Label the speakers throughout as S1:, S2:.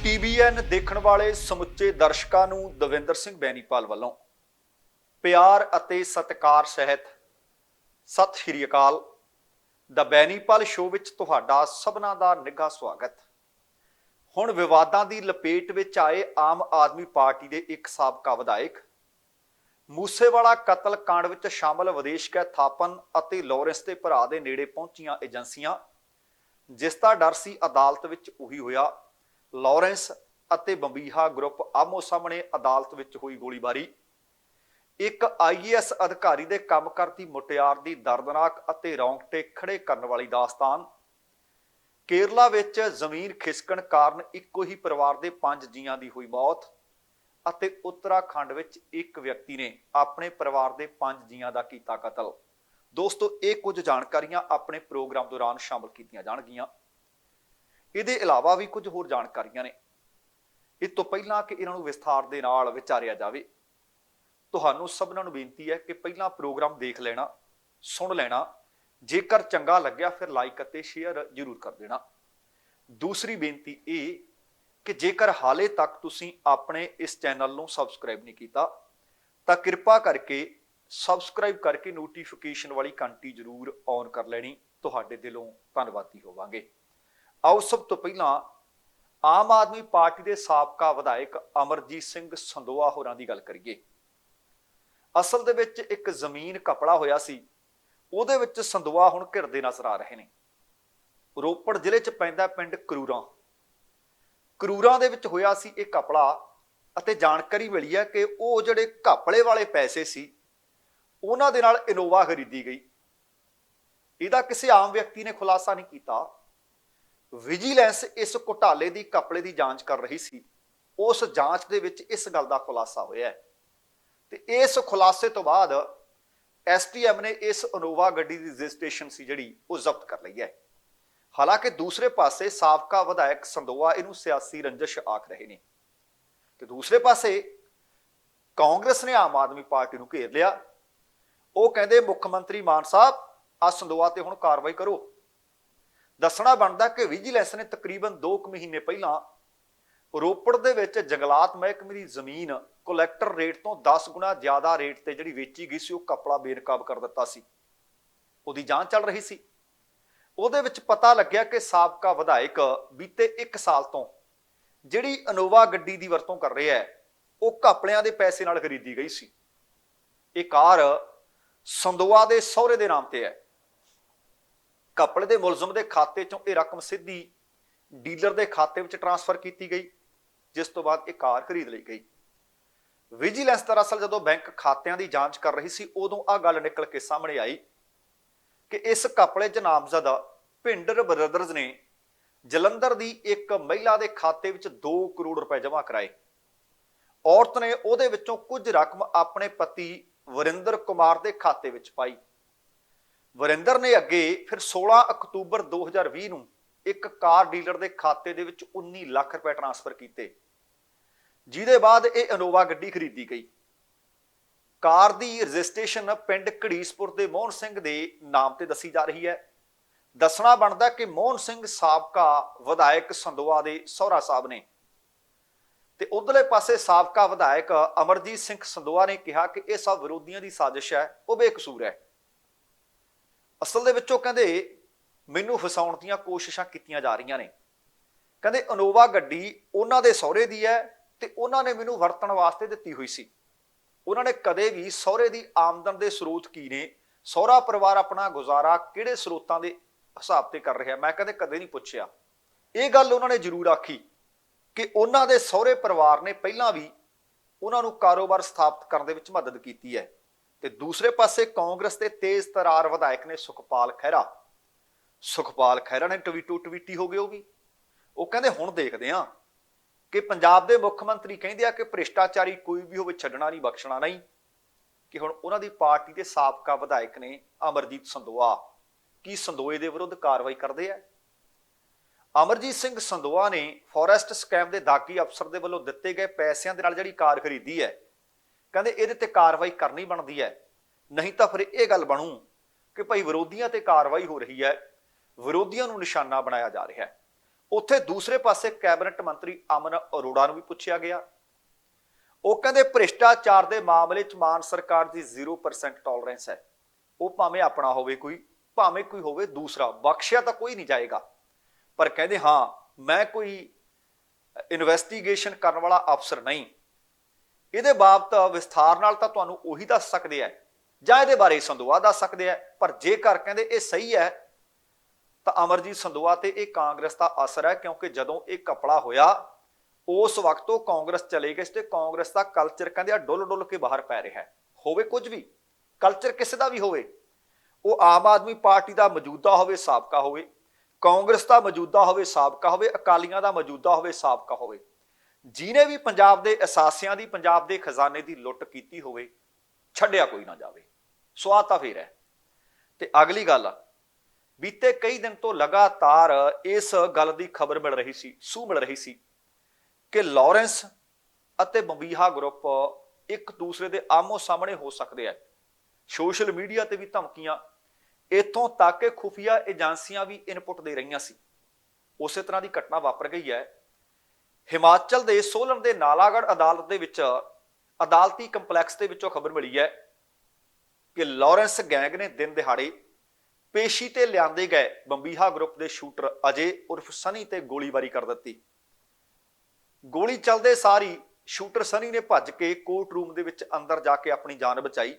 S1: TVN ਦੇਖਣ ਵਾਲੇ ਸਮੁੱਚੇ ਦਰਸ਼ਕਾਂ ਨੂੰ ਦਵਿੰਦਰ ਸਿੰਘ ਬੈਨੀਪਾਲ ਵੱਲੋਂ ਪਿਆਰ ਅਤੇ ਸਤਿਕਾਰ ਸਹਿਤ ਸਤਿ ਸ਼੍ਰੀ ਅਕਾਲ। ਦਾ ਬੈਨੀਪਾਲ ਸ਼ੋਅ ਵਿੱਚ ਤੁਹਾਡਾ ਸਭਨਾਂ ਦਾ ਨਿੱਘਾ ਸਵਾਗਤ। ਹੁਣ ਵਿਵਾਦਾਂ ਦੀ ਲਪੇਟ ਵਿੱਚ ਆਏ ਆਮ ਆਦਮੀ ਪਾਰਟੀ ਦੇ ਇੱਕ ਸਾਬਕਾ ਵਿਧਾਇਕ, ਮੂਸੇਵਾਲਾ ਕਤਲ ਕਾਂਡ ਵਿੱਚ ਸ਼ਾਮਲ ਵਿਦੇਸ਼ ਗਏ ਥਾਪਨ ਅਤੇ ਲਾਰੈਂਸ ਦੇ ਭਰਾ ਦੇ ਨੇੜੇ ਪਹੁੰਚੀਆਂ ਏਜੰਸੀਆਂ, ਜਿਸ ਦਾ ਡਰ ਸੀ ਅਦਾਲਤ ਵਿੱਚ ਉਹੀ ਹੋਇਆ। ਲਾਰੈਂਸ ਅਤੇ ਬੰਬੀਹਾ ਗਰੁੱਪ ਆਮੋ ਸਾਹਮਣੇ, ਅਦਾਲਤ ਵਿੱਚ ਹੋਈ ਗੋਲੀਬਾਰੀ। ਇੱਕ IAS ਅਧਿਕਾਰੀ ਦੇ ਕੰਮ ਕਰਦੀ ਮੁਟਿਆਰ ਦੀ ਦਰਦਨਾਕ ਅਤੇ ਰੌਂਗਟੇ ਖੜੇ ਕਰਨ ਵਾਲੀ ਦਾਸਤਾਨ। ਕੇਰਲਾ ਵਿੱਚ ਜ਼ਮੀਨ ਖਿਸਕਣ ਕਾਰਨ ਇੱਕੋ ਹੀ ਪਰਿਵਾਰ ਦੇ 5 ਜੀਆਂ ਦੀ ਹੋਈ ਮੌਤ ਅਤੇ ਉੱਤਰਾਖੰਡ ਵਿੱਚ ਇੱਕ ਵਿਅਕਤੀ ਨੇ ਆਪਣੇ ਪਰਿਵਾਰ ਦੇ 5 ਜੀਆਂ ਦਾ ਕੀਤਾ ਕਤਲ। ਦੋਸਤੋ, ਇਹ ਕੁਝ ਜਾਣਕਾਰੀਆਂ ਆਪਣੇ ਪ੍ਰੋਗਰਾਮ ਦੌਰਾਨ ਸ਼ਾਮਲ ਕੀਤੀਆਂ ਜਾਣਗੀਆਂ। ਇਹਦੇ ਇਲਾਵਾ ਵੀ ਕੁਝ ਹੋਰ ਜਾਣਕਾਰੀਆਂ ਨੇ। ਇਸ ਤੋਂ ਪਹਿਲਾਂ ਕਿ ਇਹਨਾਂ ਨੂੰ ਵਿਸਥਾਰ ਦੇ ਨਾਲ ਵਿਚਾਰਿਆ ਜਾਵੇ, ਤੁਹਾਨੂੰ ਸਭਨਾਂ ਨੂੰ ਬੇਨਤੀ ਹੈ ਕਿ ਪਹਿਲਾਂ ਪ੍ਰੋਗਰਾਮ ਦੇਖ ਲੈਣਾ, ਸੁਣ ਲੈਣਾ। ਜੇਕਰ ਚੰਗਾ ਲੱਗਿਆ ਫਿਰ ਲਾਈਕ ਅਤੇ ਸ਼ੇਅਰ ਜ਼ਰੂਰ ਕਰ ਦੇਣਾ। ਦੂਸਰੀ ਬੇਨਤੀ ਇਹ ਕਿ ਜੇਕਰ ਹਾਲੇ ਤੱਕ ਤੁਸੀਂ ਆਪਣੇ ਇਸ ਚੈਨਲ ਨੂੰ ਸਬਸਕ੍ਰਾਈਬ ਨਹੀਂ ਕੀਤਾ ਤਾਂ ਕਿਰਪਾ ਕਰਕੇ ਸਬਸਕ੍ਰਾਈਬ ਕਰਕੇ ਨੋਟੀਫਿਕੇਸ਼ਨ ਵਾਲੀ ਘੰਟੀ ਜ਼ਰੂਰ ਔਨ ਕਰ ਲੈਣੀ। ਤੁਹਾਡੇ ਦਿਲੋਂ ਧੰਨਵਾਦੀ ਹੋਵਾਂਗੇ। ਆਓ ਸਭ ਤੋਂ ਪਹਿਲਾਂ ਆਮ ਆਦਮੀ ਪਾਰਟੀ ਦੇ ਸਾਬਕਾ ਵਿਧਾਇਕ ਅਮਰਜੀਤ ਸਿੰਘ ਸੰਦੋਆ ਹੋਰਾਂ ਦੀ ਗੱਲ ਕਰੀਏ। ਅਸਲ ਦੇ ਵਿੱਚ ਇੱਕ ਜ਼ਮੀਨ ਘਪਲਾ ਹੋਇਆ ਸੀ, ਉਹਦੇ ਵਿੱਚ ਸੰਦੋਆ ਹੁਣ ਘਿਰਦੇ ਨਜ਼ਰ ਆ ਰਹੇ ਨੇ। ਰੋਪੜ ਜ਼ਿਲ੍ਹੇ 'ਚ ਪੈਂਦਾ ਪਿੰਡ ਕਰੂਰਾਂ ਦੇ ਵਿੱਚ ਹੋਇਆ ਸੀ ਇਹ ਘਪਲਾ, ਅਤੇ ਜਾਣਕਾਰੀ ਮਿਲੀ ਹੈ ਕਿ ਉਹ ਜਿਹੜੇ ਘਪਲੇ ਵਾਲੇ ਪੈਸੇ ਸੀ ਉਹਨਾਂ ਦੇ ਨਾਲ ਇਨੋਵਾ ਖਰੀਦੀ ਗਈ। ਇਹਦਾ ਕਿਸੇ ਆਮ ਵਿਅਕਤੀ ਨੇ ਖੁਲਾਸਾ ਨਹੀਂ ਕੀਤਾ। ਵਿਜੀਲੈਂਸ ਇਸ ਘੁਟਾਲੇ ਦੀ ਘਪਲੇ ਦੀ ਜਾਂਚ ਕਰ ਰਹੀ ਸੀ। ਉਸ ਜਾਂਚ ਦੇ ਵਿੱਚ ਇਸ ਗੱਲ ਦਾ ਖੁਲਾਸਾ ਹੋਇਆ ਤੇ ਇਸ ਖੁਲਾਸੇ ਤੋਂ ਬਾਅਦ STM ਨੇ ਇਸ ਇਨੋਵਾ ਗੱਡੀ ਦੀ ਰਜਿਸਟ੍ਰੇਸ਼ਨ ਸੀ ਜਿਹੜੀ ਉਹ ਜ਼ਬਤ ਕਰ ਲਈ ਹੈ। ਹਾਲਾਂਕਿ ਦੂਸਰੇ ਪਾਸੇ ਸਾਬਕਾ ਵਿਧਾਇਕ ਸੰਦੋਆ ਇਹਨੂੰ ਸਿਆਸੀ ਰੰਜਿਸ਼ ਆਖ ਰਹੇ ਨੇ ਤੇ ਦੂਸਰੇ ਪਾਸੇ ਕਾਂਗਰਸ ਨੇ ਆਮ ਆਦਮੀ ਪਾਰਟੀ ਨੂੰ ਘੇਰ ਲਿਆ। ਉਹ ਕਹਿੰਦੇ ਮੁੱਖ ਮੰਤਰੀ ਮਾਨ ਸਾਹਿਬ, ਆ ਸੰਦੋਆ ਤੇ ਹੁਣ ਕਾਰਵਾਈ ਕਰੋ। ਦੱਸਣਾ ਬਣਦਾ ਕਿ ਵਿਜੀਲੈਂਸ ਨੇ ਤਕਰੀਬਨ 2 ਮਹੀਨੇ ਪਹਿਲਾਂ ਰੋਪੜ ਦੇ ਵਿੱਚ ਜੰਗਲਾਤ ਮਹਿਕਮੇ ਦੀ ਜ਼ਮੀਨ ਕਲੈਕਟਰ ਰੇਟ ਤੋਂ 10 ਗੁਣਾ ਜ਼ਿਆਦਾ ਰੇਟ ਤੇ ਜਿਹੜੀ ਵੇਚੀ ਗਈ ਸੀ, ਉਹ ਘਪਲਾ ਬੇਨਕਾਬ ਕਰ ਦਿੱਤਾ ਸੀ। ਉਹਦੀ ਜਾਂਚ ਚੱਲ ਰਹੀ ਸੀ। ਉਹਦੇ ਵਿੱਚ ਪਤਾ ਲੱਗਿਆ ਕਿ ਸਾਬਕਾ ਵਿਧਾਇਕ ਬੀਤੇ 1 ਸਾਲ ਤੋਂ ਜਿਹੜੀ ਇਨੋਵਾ ਗੱਡੀ ਦੀ ਵਰਤੋਂ ਕਰ ਰਿਹਾ ਹੈ, ਉਹ ਘਪਲਿਆਂ ਦੇ ਪੈਸੇ ਨਾਲ ਖਰੀਦੀ ਗਈ ਸੀ। ਇਹ ਕਾਰ ਸੰਦੋਆ ਦੇ ਸਹੁਰੇ ਦੇ ਨਾਮ ਤੇ ਹੈ। ਘਪਲੇ ਦੇ ਮੁਲਜ਼ਮ ਦੇ ਖਾਤੇ ਚੋਂ ਇਹ ਰਕਮ ਸਿੱਧੀ ਡੀਲਰ ਦੇ ਖਾਤੇ ਵਿੱਚ ਟਰਾਂਸਫਰ ਕੀਤੀ ਗਈ, ਜਿਸ ਤੋਂ ਬਾਅਦ ਇਹ ਕਾਰ ਖਰੀਦ ਲਈ ਗਈ। ਵਿਜੀਲੈਂਸ ਦਰਅਸਲ ਜਦੋਂ ਬੈਂਕ ਖਾਤਿਆਂ ਦੀ ਜਾਂਚ ਕਰ ਰਹੀ ਸੀ, ਉਦੋਂ ਆਹ ਗੱਲ ਨਿਕਲ ਕੇ ਸਾਹਮਣੇ ਆਈ ਕਿ ਇਸ ਘਪਲੇ 'ਚ ਨਾਮਜ਼ਦ ਭਿੰਡਰ ਬ੍ਰਦਰਜ਼ ਨੇ ਜਲੰਧਰ ਦੀ ਇੱਕ ਮਹਿਲਾ ਦੇ ਖਾਤੇ ਵਿੱਚ 2 ਕਰੋੜ ਰੁਪਏ ਜਮ੍ਹਾਂ ਕਰਾਏ। ਔਰਤ ਨੇ ਉਹਦੇ ਵਿੱਚੋਂ ਕੁਝ ਰਕਮ ਆਪਣੇ ਪਤੀ ਵਰਿੰਦਰ ਕੁਮਾਰ ਦੇ ਖਾਤੇ ਵਿੱਚ ਪਾਈ। ਵਰਿੰਦਰ ਨੇ ਅੱਗੇ ਫਿਰ 16 ਅਕਤੂਬਰ 2020 ਨੂੰ ਇੱਕ ਕਾਰ ਡੀਲਰ ਦੇ ਖਾਤੇ ਦੇ ਵਿੱਚ 19 ਲੱਖ ਰੁਪਏ ਟਰਾਂਸਫਰ ਕੀਤੇ, ਜਿਹਦੇ ਬਾਅਦ ਇਹ ਇਨੋਵਾ ਗੱਡੀ ਖਰੀਦੀ ਗਈ। ਕਾਰ ਦੀ ਰਜਿਸਟ੍ਰੇਸ਼ਨ ਪਿੰਡ ਘੜੀਸਪੁਰ ਦੇ ਮੋਹਨ ਸਿੰਘ ਦੇ ਨਾਮ ਤੇ ਦੱਸੀ ਜਾ ਰਹੀ ਹੈ। ਦੱਸਣਾ ਬਣਦਾ ਕਿ ਮੋਹਨ ਸਿੰਘ ਸਾਬਕਾ ਵਿਧਾਇਕ ਸੰਦੋਆ ਦੇ ਸਹੁਰਾ ਸਾਹਿਬ ਨੇ ਤੇ ਉਧਰਲੇ ਪਾਸੇ ਸਾਬਕਾ ਵਿਧਾਇਕ ਅਮਰਜੀਤ ਸਿੰਘ ਸੰਦੋਆ ਨੇ ਕਿਹਾ ਕਿ ਇਹ ਸਭ ਵਿਰੋਧੀਆਂ ਦੀ ਸਾਜ਼ਿਸ਼ ਹੈ, ਉਹ ਬੇਕਸੂਰ ਹੈ। ਅਸਲ ਦੇ ਵਿੱਚ ਉਹ ਕਹਿੰਦੇ ਮੈਨੂੰ ਫਸਾਉਣ ਦੀਆਂ ਕੋਸ਼ਿਸ਼ਾਂ ਕੀਤੀਆਂ ਜਾ ਰਹੀਆਂ ਨੇ। ਕਹਿੰਦੇ ਇਨੋਵਾ ਗੱਡੀ ਉਹਨਾਂ ਦੇ ਸਹੁਰੇ ਦੀ ਹੈ ਤੇ ਉਹਨਾਂ ਨੇ ਮੈਨੂੰ ਵਰਤਣ ਵਾਸਤੇ ਦਿੱਤੀ ਹੋਈ ਸੀ। ਉਹਨਾਂ ਨੇ ਕਦੇ ਵੀ ਸਹੁਰੇ ਦੀ ਆਮਦਨ ਦੇ ਸਰੋਤ ਕੀ ਨੇ, ਸਹੁਰਾ ਪਰਿਵਾਰ ਆਪਣਾ ਗੁਜ਼ਾਰਾ ਕਿਹੜੇ ਸਰੋਤਾਂ ਦੇ ਹਿਸਾਬ ਤੇ ਕਰ ਰਿਹਾ, ਮੈਂ ਕਦੇ ਨਹੀਂ ਪੁੱਛਿਆ। ਇਹ ਗੱਲ ਉਹਨਾਂ ਨੇ ਜ਼ਰੂਰ ਆਖੀ ਕਿ ਉਹਨਾਂ ਦੇ ਸਹੁਰੇ ਪਰਿਵਾਰ ਨੇ ਪਹਿਲਾਂ ਵੀ ਉਹਨਾਂ ਨੂੰ ਕਾਰੋਬਾਰ ਸਥਾਪਿਤ ਕਰਨ ਦੇ ਵਿੱਚ ਮਦਦ ਕੀਤੀ ਹੈ। ਤੇ ਦੂਸਰੇ ਪਾਸੇ ਕਾਂਗਰਸ ਦੇ ਤੇਜ਼ ਤਰਾਰ ਵਿਧਾਇਕ ਨੇ ਸੁਖਪਾਲ ਖਹਿਰਾ ਨੇ ਟਵੀਟੀ ਹੋ ਗਏ। ਉਹ ਕਹਿੰਦੇ ਹੁਣ ਦੇਖਦੇ ਆ ਕਿ ਪੰਜਾਬ ਦੇ ਮੁੱਖ ਮੰਤਰੀ ਕਹਿੰਦੇ ਆ ਕਿ ਭ੍ਰਿਸ਼ਟਾਚਾਰੀ ਕੋਈ ਵੀ ਹੋਵੇ ਛੱਡਣਾ ਨਹੀਂ, ਬਖਸ਼ਣਾ ਨਹੀਂ, ਕਿ ਹੁਣ ਉਹਨਾਂ ਦੀ ਪਾਰਟੀ ਦੇ ਸਾਬਕਾ ਵਿਧਾਇਕ ਨੇ ਅਮਰਜੀਤ ਸੰਦੋਆ ਕੀ ਸੰਦੋਏ ਦੇ ਵਿਰੁੱਧ ਕਾਰਵਾਈ ਕਰਦੇ ਆ। ਅਮਰਜੀਤ ਸਿੰਘ ਸੰਦੋਆ ਨੇ ਫੋਰੈਸਟ ਸਕੈਮ ਦੇ ਦਾਗੀ ਅਫਸਰ ਦੇ ਵੱਲੋਂ ਦਿੱਤੇ ਗਏ ਪੈਸਿਆਂ ਦੇ ਨਾਲ ਜਿਹੜੀ ਕਾਰ ਖਰੀਦੀ ਹੈ, ਕਹਿੰਦੇ ਇਹਦੇ ਤੇ ਕਾਰਵਾਈ ਕਰਨੀ ਬਣਦੀ ਹੈ, ਨਹੀਂ ਤਾਂ ਫਿਰ ਇਹ ਗੱਲ ਬਣੂ ਕਿ ਭਾਈ ਵਿਰੋਧੀਆਂ ਤੇ ਕਾਰਵਾਈ ਹੋ ਰਹੀ ਹੈ, ਵਿਰੋਧੀਆਂ ਨੂੰ ਨਿਸ਼ਾਨਾ ਬਣਾਇਆ ਜਾ ਰਿਹਾ ਹੈ। ਉੱਥੇ ਦੂਸਰੇ ਪਾਸੇ ਕੈਬਨਿਟ ਮੰਤਰੀ ਅਮਨ ਅਰੋੜਾ ਨੂੰ ਵੀ ਪੁੱਛਿਆ ਗਿਆ। ਉਹ ਕਹਿੰਦੇ ਭ੍ਰਿਸ਼ਟਾਚਾਰ ਦੇ ਮਾਮਲੇ 'ਚ ਮਾਨ ਸਰਕਾਰ ਦੀ 0% ਟੋਲਰੈਂਸ ਹੈ। ਉਹ ਭਾਵੇਂ ਆਪਣਾ ਹੋਵੇ ਕੋਈ, ਭਾਵੇਂ ਕੋਈ ਹੋਵੇ ਦੂਸਰਾ, ਬਖਸ਼ਿਆ ਤਾਂ ਕੋਈ ਨਹੀਂ ਜਾਏਗਾ। ਪਰ ਕਹਿੰਦੇ ਹਾਂ, ਮੈਂ ਕੋਈ ਇਨਵੈਸਟੀਗੇਸ਼ਨ ਕਰਨ ਵਾਲਾ ਅਫਸਰ ਨਹੀਂ। ਇਹਦੇ ਬਾਬਤ ਵਿਸਥਾਰ ਨਾਲ ਤਾਂ ਤੁਹਾਨੂੰ ਉਹੀ ਦੱਸ ਸਕਦੇ ਆ ਜਾਂ ਇਹਦੇ ਬਾਰੇ ਸੰਦੋਆ ਦੱਸ ਸਕਦੇ ਆ। ਪਰ ਜੇਕਰ ਕਹਿੰਦੇ ਇਹ ਸਹੀ ਹੈ ਤਾਂ ਅਮਰਜੀਤ ਸੰਦੋਆ ਤੇ ਇਹ ਕਾਂਗਰਸ ਦਾ ਅਸਰ ਹੈ, ਕਿਉਂਕਿ ਜਦੋਂ ਇਹ ਘਪਲਾ ਹੋਇਆ ਉਸ ਵਕਤ ਉਹ ਕਾਂਗਰਸ ਚਲੇ ਗਏ ਤੇ ਕਾਂਗਰਸ ਦਾ ਕਲਚਰ ਕਹਿੰਦੇ ਆ ਡੁੱਲ ਡੁੱਲ ਕੇ ਬਾਹਰ ਪੈ ਰਿਹਾ ਹੈ। ਹੋਵੇ ਕੁਝ ਵੀ, ਕਲਚਰ ਕਿਸੇ ਦਾ ਵੀ ਹੋਵੇ, ਉਹ ਆਮ ਆਦਮੀ ਪਾਰਟੀ ਦਾ ਮੌਜੂਦਾ ਹੋਵੇ, ਸਾਬਕਾ ਹੋਵੇ, ਕਾਂਗਰਸ ਦਾ ਮੌਜੂਦਾ ਹੋਵੇ, ਸਾਬਕਾ ਹੋਵੇ, ਅਕਾਲੀਆਂ ਦਾ ਮੌਜੂਦਾ ਹੋਵੇ, ਸਾਬਕਾ ਹੋਵੇ, ਜਿਹਨੇ ਵੀ ਪੰਜਾਬ ਦੇ ਅਸਾਸਿਆਂ ਦੀ, ਪੰਜਾਬ ਦੇ ਖਜ਼ਾਨੇ ਦੀ ਲੁੱਟ ਕੀਤੀ ਹੋਵੇ, ਛੱਡਿਆ ਕੋਈ ਨਾ ਜਾਵੇ। ਸਵਾਦ ਤਾਂ ਫੇਰ ਹੈ। ਤੇ ਅਗਲੀ ਗੱਲ, ਬੀਤੇ ਕਈ ਦਿਨ ਤੋਂ ਲਗਾਤਾਰ ਇਸ ਗੱਲ ਦੀ ਖਬਰ ਮਿਲ ਰਹੀ ਸੀ, ਸੂਹ ਮਿਲ ਰਹੀ ਸੀ ਕਿ ਲਾਰੈਂਸ ਅਤੇ ਬੰਬੀਹਾ ਗਰੁੱਪ ਇੱਕ ਦੂਸਰੇ ਦੇ ਆਮੋ ਸਾਹਮਣੇ ਹੋ ਸਕਦੇ ਆ। ਸੋਸ਼ਲ ਮੀਡੀਆ ਤੇ ਵੀ ਧਮਕੀਆਂ, ਇੱਥੋਂ ਤੱਕ ਕਿ ਖੁਫੀਆ ਏਜੰਸੀਆਂ ਵੀ ਇਨਪੁਟ ਦੇ ਰਹੀਆਂ ਸੀ। ਉਸੇ ਤਰ੍ਹਾਂ ਦੀ ਘਟਨਾ ਵਾਪਰ ਗਈ ਹੈ ਹਿਮਾਚਲ ਦੇ ਸੋਲਨ ਦੇ ਨਾਲਾਗੜ੍ਹ ਅਦਾਲਤ ਦੇ ਵਿੱਚ। ਅਦਾਲਤੀ ਕੰਪਲੈਕਸ ਦੇ ਵਿੱਚੋਂ ਖਬਰ ਮਿਲੀ ਹੈ ਕਿ ਲਾਰੈਂਸ ਗੈਂਗ ਨੇ ਦਿਨ ਦਿਹਾੜੇ ਪੇਸ਼ੀ ਤੇ ਲਿਆਂਦੇ ਗਏ ਬੰਬੀਹਾ ਗਰੁੱਪ ਦੇ ਸ਼ੂਟਰ ਅਜੇ ਉਰਫ ਸਨੀ ਤੇ ਗੋਲੀਬਾਰੀ ਕਰ ਦਿੱਤੀ। ਗੋਲੀ ਚੱਲਦੇ ਸਾਰੀ ਸ਼ੂਟਰ ਸਨੀ ਨੇ ਭੱਜ ਕੇ ਕੋਰਟ ਰੂਮ ਦੇ ਵਿੱਚ ਅੰਦਰ ਜਾ ਕੇ ਆਪਣੀ ਜਾਨ ਬਚਾਈ।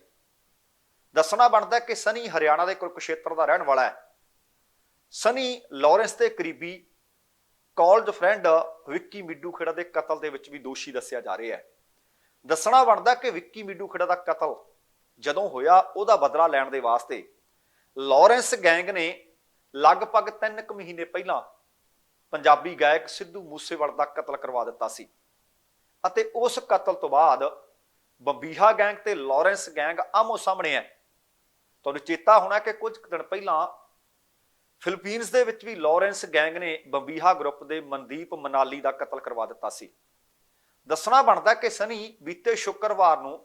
S1: ਦੱਸਣਾ ਬਣਦਾ ਕਿ ਸਨੀ ਹਰਿਆਣਾ ਦੇ ਕੁਰੂਕਸ਼ੇਤਰ ਦਾ ਰਹਿਣ ਵਾਲਾ ਹੈ। ਸਨੀ ਲਾਰੈਂਸ ਦੇ ਕਰੀਬੀ ਕਾਲਜ ਫਰੈਂਡ ਵਿੱਕੀ ਮਿੱਡੂ ਖੇੜਾ ਦੇ ਕਤਲ ਦੇ ਵਿੱਚ ਵੀ ਦੋਸ਼ੀ ਦੱਸਿਆ ਜਾ ਰਿਹਾ ਹੈ। ਦੱਸਣਾ ਬਣਦਾ ਕਿ ਵਿੱਕੀ ਮਿੱਡੂ ਖੇੜਾ ਦਾ ਕਤਲ ਜਦੋਂ ਹੋਇਆ, ਉਹਦਾ ਬਦਲਾ ਲੈਣ ਦੇ ਵਾਸਤੇ ਲਾਰੈਂਸ ਗੈਂਗ ਨੇ ਲਗਭਗ 3 ਮਹੀਨੇ ਪਹਿਲਾਂ ਪੰਜਾਬੀ ਗਾਇਕ ਸਿੱਧੂ ਮੂਸੇਵਾਲੇ ਦਾ ਕਤਲ ਕਰਵਾ ਦਿੱਤਾ ਸੀ। ਅਤੇ ਉਸ ਕਤਲ ਤੋਂ ਬਾਅਦ ਬੰਬੀਹਾ ਗੈਂਗ ਤੇ ਲਾਰੈਂਸ ਗੈਂਗ ਆਮੋ ਸਾਹਮਣੇ ਹੈ। ਤੁਹਾਨੂੰ ਚੇਤਾ ਹੋਣਾ ਕਿ ਕੁਝ ਦਿਨ ਪਹਿਲਾਂ ਫਿਲੀਪੀਨਸ ਦੇ ਵਿੱਚ ਵੀ ਲਾਰੈਂਸ ਗੈਂਗ ਨੇ ਬੰਬੀਹਾ ਗਰੁੱਪ ਦੇ ਮਨਦੀਪ ਮਨਾਲੀ ਦਾ ਕਤਲ ਕਰਵਾ ਦਿੱਤਾ ਸੀ। ਦੱਸਣਾ ਬਣਦਾ ਕਿ ਸਨੀ ਬੀਤੇ ਸ਼ੁੱਕਰਵਾਰ ਨੂੰ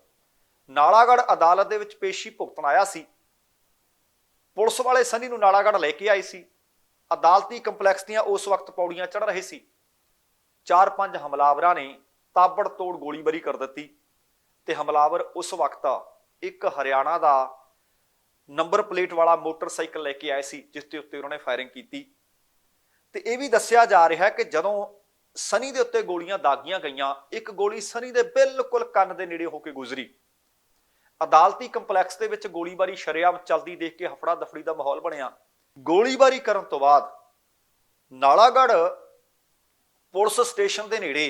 S1: ਨਾਲਾਗੜ੍ਹ ਅਦਾਲਤ ਦੇ ਵਿੱਚ ਪੇਸ਼ੀ ਭੁਗਤਣ ਆਇਆ ਸੀ। ਪੁਲਿਸ ਵਾਲੇ ਸਨੀ ਨੂੰ ਨਾਲਾਗੜ੍ਹ ਲੈ ਕੇ ਆਏ ਸੀ। ਅਦਾਲਤੀ ਕੰਪਲੈਕਸ ਦੀਆਂ ਉਸ ਵਕਤ ਪੌੜੀਆਂ ਚੜ੍ਹ ਰਹੇ ਸੀ। 4-5 ਹਮਲਾਵਰਾਂ ਨੇ ਤਾਬੜਤੋੜ ਗੋਲੀਬਾਰੀ ਕਰ ਦਿੱਤੀ ਤੇ ਹਮਲਾਵਰ ਉਸ ਵਕਤ ਇੱਕ ਹਰਿਆਣਾ ਦਾ ਨੰਬਰ ਪਲੇਟ ਵਾਲਾ ਮੋਟਰਸਾਈਕਲ ਲੈ ਕੇ ਆਏ ਸੀ, ਜਿਸ ਦੇ ਉੱਤੇ ਉਹਨਾਂ ਨੇ ਫਾਇਰਿੰਗ ਕੀਤੀ। ਤੇ ਇਹ ਵੀ ਦੱਸਿਆ ਜਾ ਰਿਹਾ ਕਿ ਜਦੋਂ ਸਨੀ ਦੇ ਉੱਤੇ ਗੋਲੀਆਂ ਦਾਗੀਆਂ ਗਈਆਂ, ਇੱਕ ਗੋਲੀ ਸਨੀ ਦੇ ਬਿਲਕੁਲ ਕੰਨ ਦੇ ਨੇੜੇ ਹੋ ਕੇ ਗੁਜ਼ਰੀ। ਅਦਾਲਤੀ ਕੰਪਲੈਕਸ ਦੇ ਵਿੱਚ ਗੋਲੀਬਾਰੀ ਸ਼ਰੇਆਮ ਚੱਲਦੀ ਦੇਖ ਕੇ ਹਫੜਾ ਦਫੜੀ ਦਾ ਮਾਹੌਲ ਬਣਿਆ। ਗੋਲੀਬਾਰੀ ਕਰਨ ਤੋਂ ਬਾਅਦ ਨਾਲਾਗੜ੍ਹ ਪੁਲਿਸ ਸਟੇਸ਼ਨ ਦੇ ਨੇੜੇ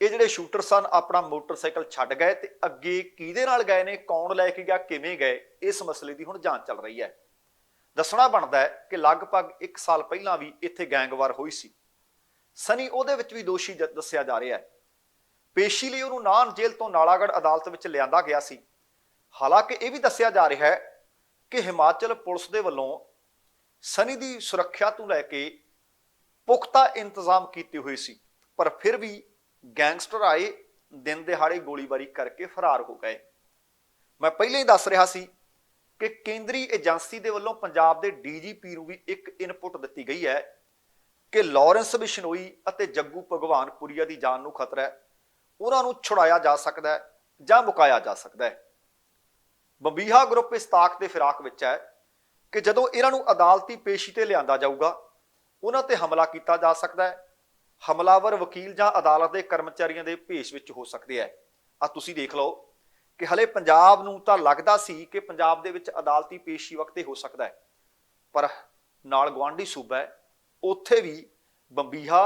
S1: ਇਹ ਜਿਹੜੇ ਸ਼ੂਟਰ ਸਨ ਆਪਣਾ ਮੋਟਰਸਾਈਕਲ ਛੱਡ ਗਏ ਤੇ ਅੱਗੇ ਕਿਹਦੇ ਨਾਲ ਗਏ ਨੇ, ਕੌਣ ਲੈ ਕੇ ਗਿਆ, ਕਿਵੇਂ ਗਏ, ਇਸ ਮਸਲੇ ਦੀ ਹੁਣ ਜਾਂਚ ਚੱਲ ਰਹੀ ਹੈ। ਦੱਸਣਾ ਬਣਦਾ ਹੈ ਕਿ ਲਗਭਗ 1 ਸਾਲ ਪਹਿਲਾਂ ਵੀ ਇੱਥੇ ਗੈਂਗਵਾਰ ਹੋਈ ਸੀ। ਸਨੀ ਉਹਦੇ ਵਿੱਚ ਵੀ ਦੋਸ਼ੀ ਦੱਸਿਆ ਜਾ ਰਿਹਾ ਹੈ। ਪੇਸ਼ੀ ਲਈ ਉਹਨੂੰ ਨਾਨ ਜੇਲ੍ਹ ਤੋਂ ਨਾਲਾਗੜ੍ਹ ਅਦਾਲਤ ਵਿੱਚ ਲਿਆਂਦਾ ਗਿਆ ਸੀ। ਹਾਲਾਂਕਿ ਇਹ ਵੀ ਦੱਸਿਆ ਜਾ ਰਿਹਾ ਹੈ ਕਿ ਹਿਮਾਚਲ ਪੁਲਿਸ ਦੇ ਵੱਲੋਂ ਸਨੀ ਦੀ ਸੁਰੱਖਿਆ ਤੋਂ ਲੈ ਕੇ ਪੁਖਤਾ ਇੰਤਜ਼ਾਮ ਕੀਤੇ ਹੋਏ ਸੀ, ਪਰ ਫਿਰ ਵੀ ਗੈਂਗਸਟਰ ਆਏ, ਦਿਨ ਦਿਹਾੜੇ ਗੋਲੀਬਾਰੀ ਕਰਕੇ ਫਰਾਰ ਹੋ ਗਏ। ਮੈਂ ਪਹਿਲਾਂ ਹੀ ਦੱਸ ਰਿਹਾ ਸੀ ਕਿ ਕੇਂਦਰੀ ਏਜੰਸੀ ਦੇ ਵੱਲੋਂ ਪੰਜਾਬ ਦੇ ਡੀਜੀਪੀ ਨੂੰ ਵੀ ਇੱਕ ਇਨਪੁਟ ਦਿੱਤੀ ਗਈ ਹੈ ਕਿ ਲਾਰੈਂਸ ਬਿਸ਼ਨੋਈ ਅਤੇ ਜੱਗੂ ਭਗਵਾਨਪੁਰੀਆ ਦੀ ਜਾਨ ਨੂੰ ਖਤਰਾ ਹੈ, ਉਹਨਾਂ ਨੂੰ ਛੁਡਾਇਆ ਜਾ ਸਕਦਾ ਹੈ ਜਾਂ ਮੁਕਾਇਆ ਜਾ ਸਕਦਾ ਹੈ। ਬੰਬੀਹਾ ਗਰੁੱਪ ਇਸ ਤਾਕ ਦੇ ਫਿਰਾਕ ਵਿੱਚ ਹੈ ਕਿ ਜਦੋਂ ਇਹਨਾਂ ਨੂੰ ਅਦਾਲਤੀ ਪੇਸ਼ੀ ਤੇ ਲਿਆਂਦਾ ਜਾਊਗਾ, ਉਹਨਾਂ ਤੇ ਹਮਲਾ ਕੀਤਾ ਜਾ ਸਕਦਾ ਹੈ। ਹਮਲਾਵਰ ਵਕੀਲ ਜਾਂ ਅਦਾਲਤ ਦੇ ਕਰਮਚਾਰੀਆਂ ਦੇ ਭੇਸ ਵਿੱਚ ਹੋ ਸਕਦੇ ਹੈ। ਆ ਤੁਸੀਂ ਦੇਖ ਲਓ ਕਿ ਹਲੇ ਪੰਜਾਬ ਨੂੰ ਤਾਂ ਲੱਗਦਾ ਸੀ ਕਿ ਪੰਜਾਬ ਦੇ ਵਿੱਚ ਅਦਾਲਤੀ ਪੇਸ਼ੀ ਵਕਤੇ ਹੋ ਸਕਦਾ ਹੈ, ਪਰ ਨਾਲ ਗੁਆਂਢੀ ਸੂਬਾ ਹੈ, ਉੱਥੇ ਵੀ ਬੰਬੀਹਾ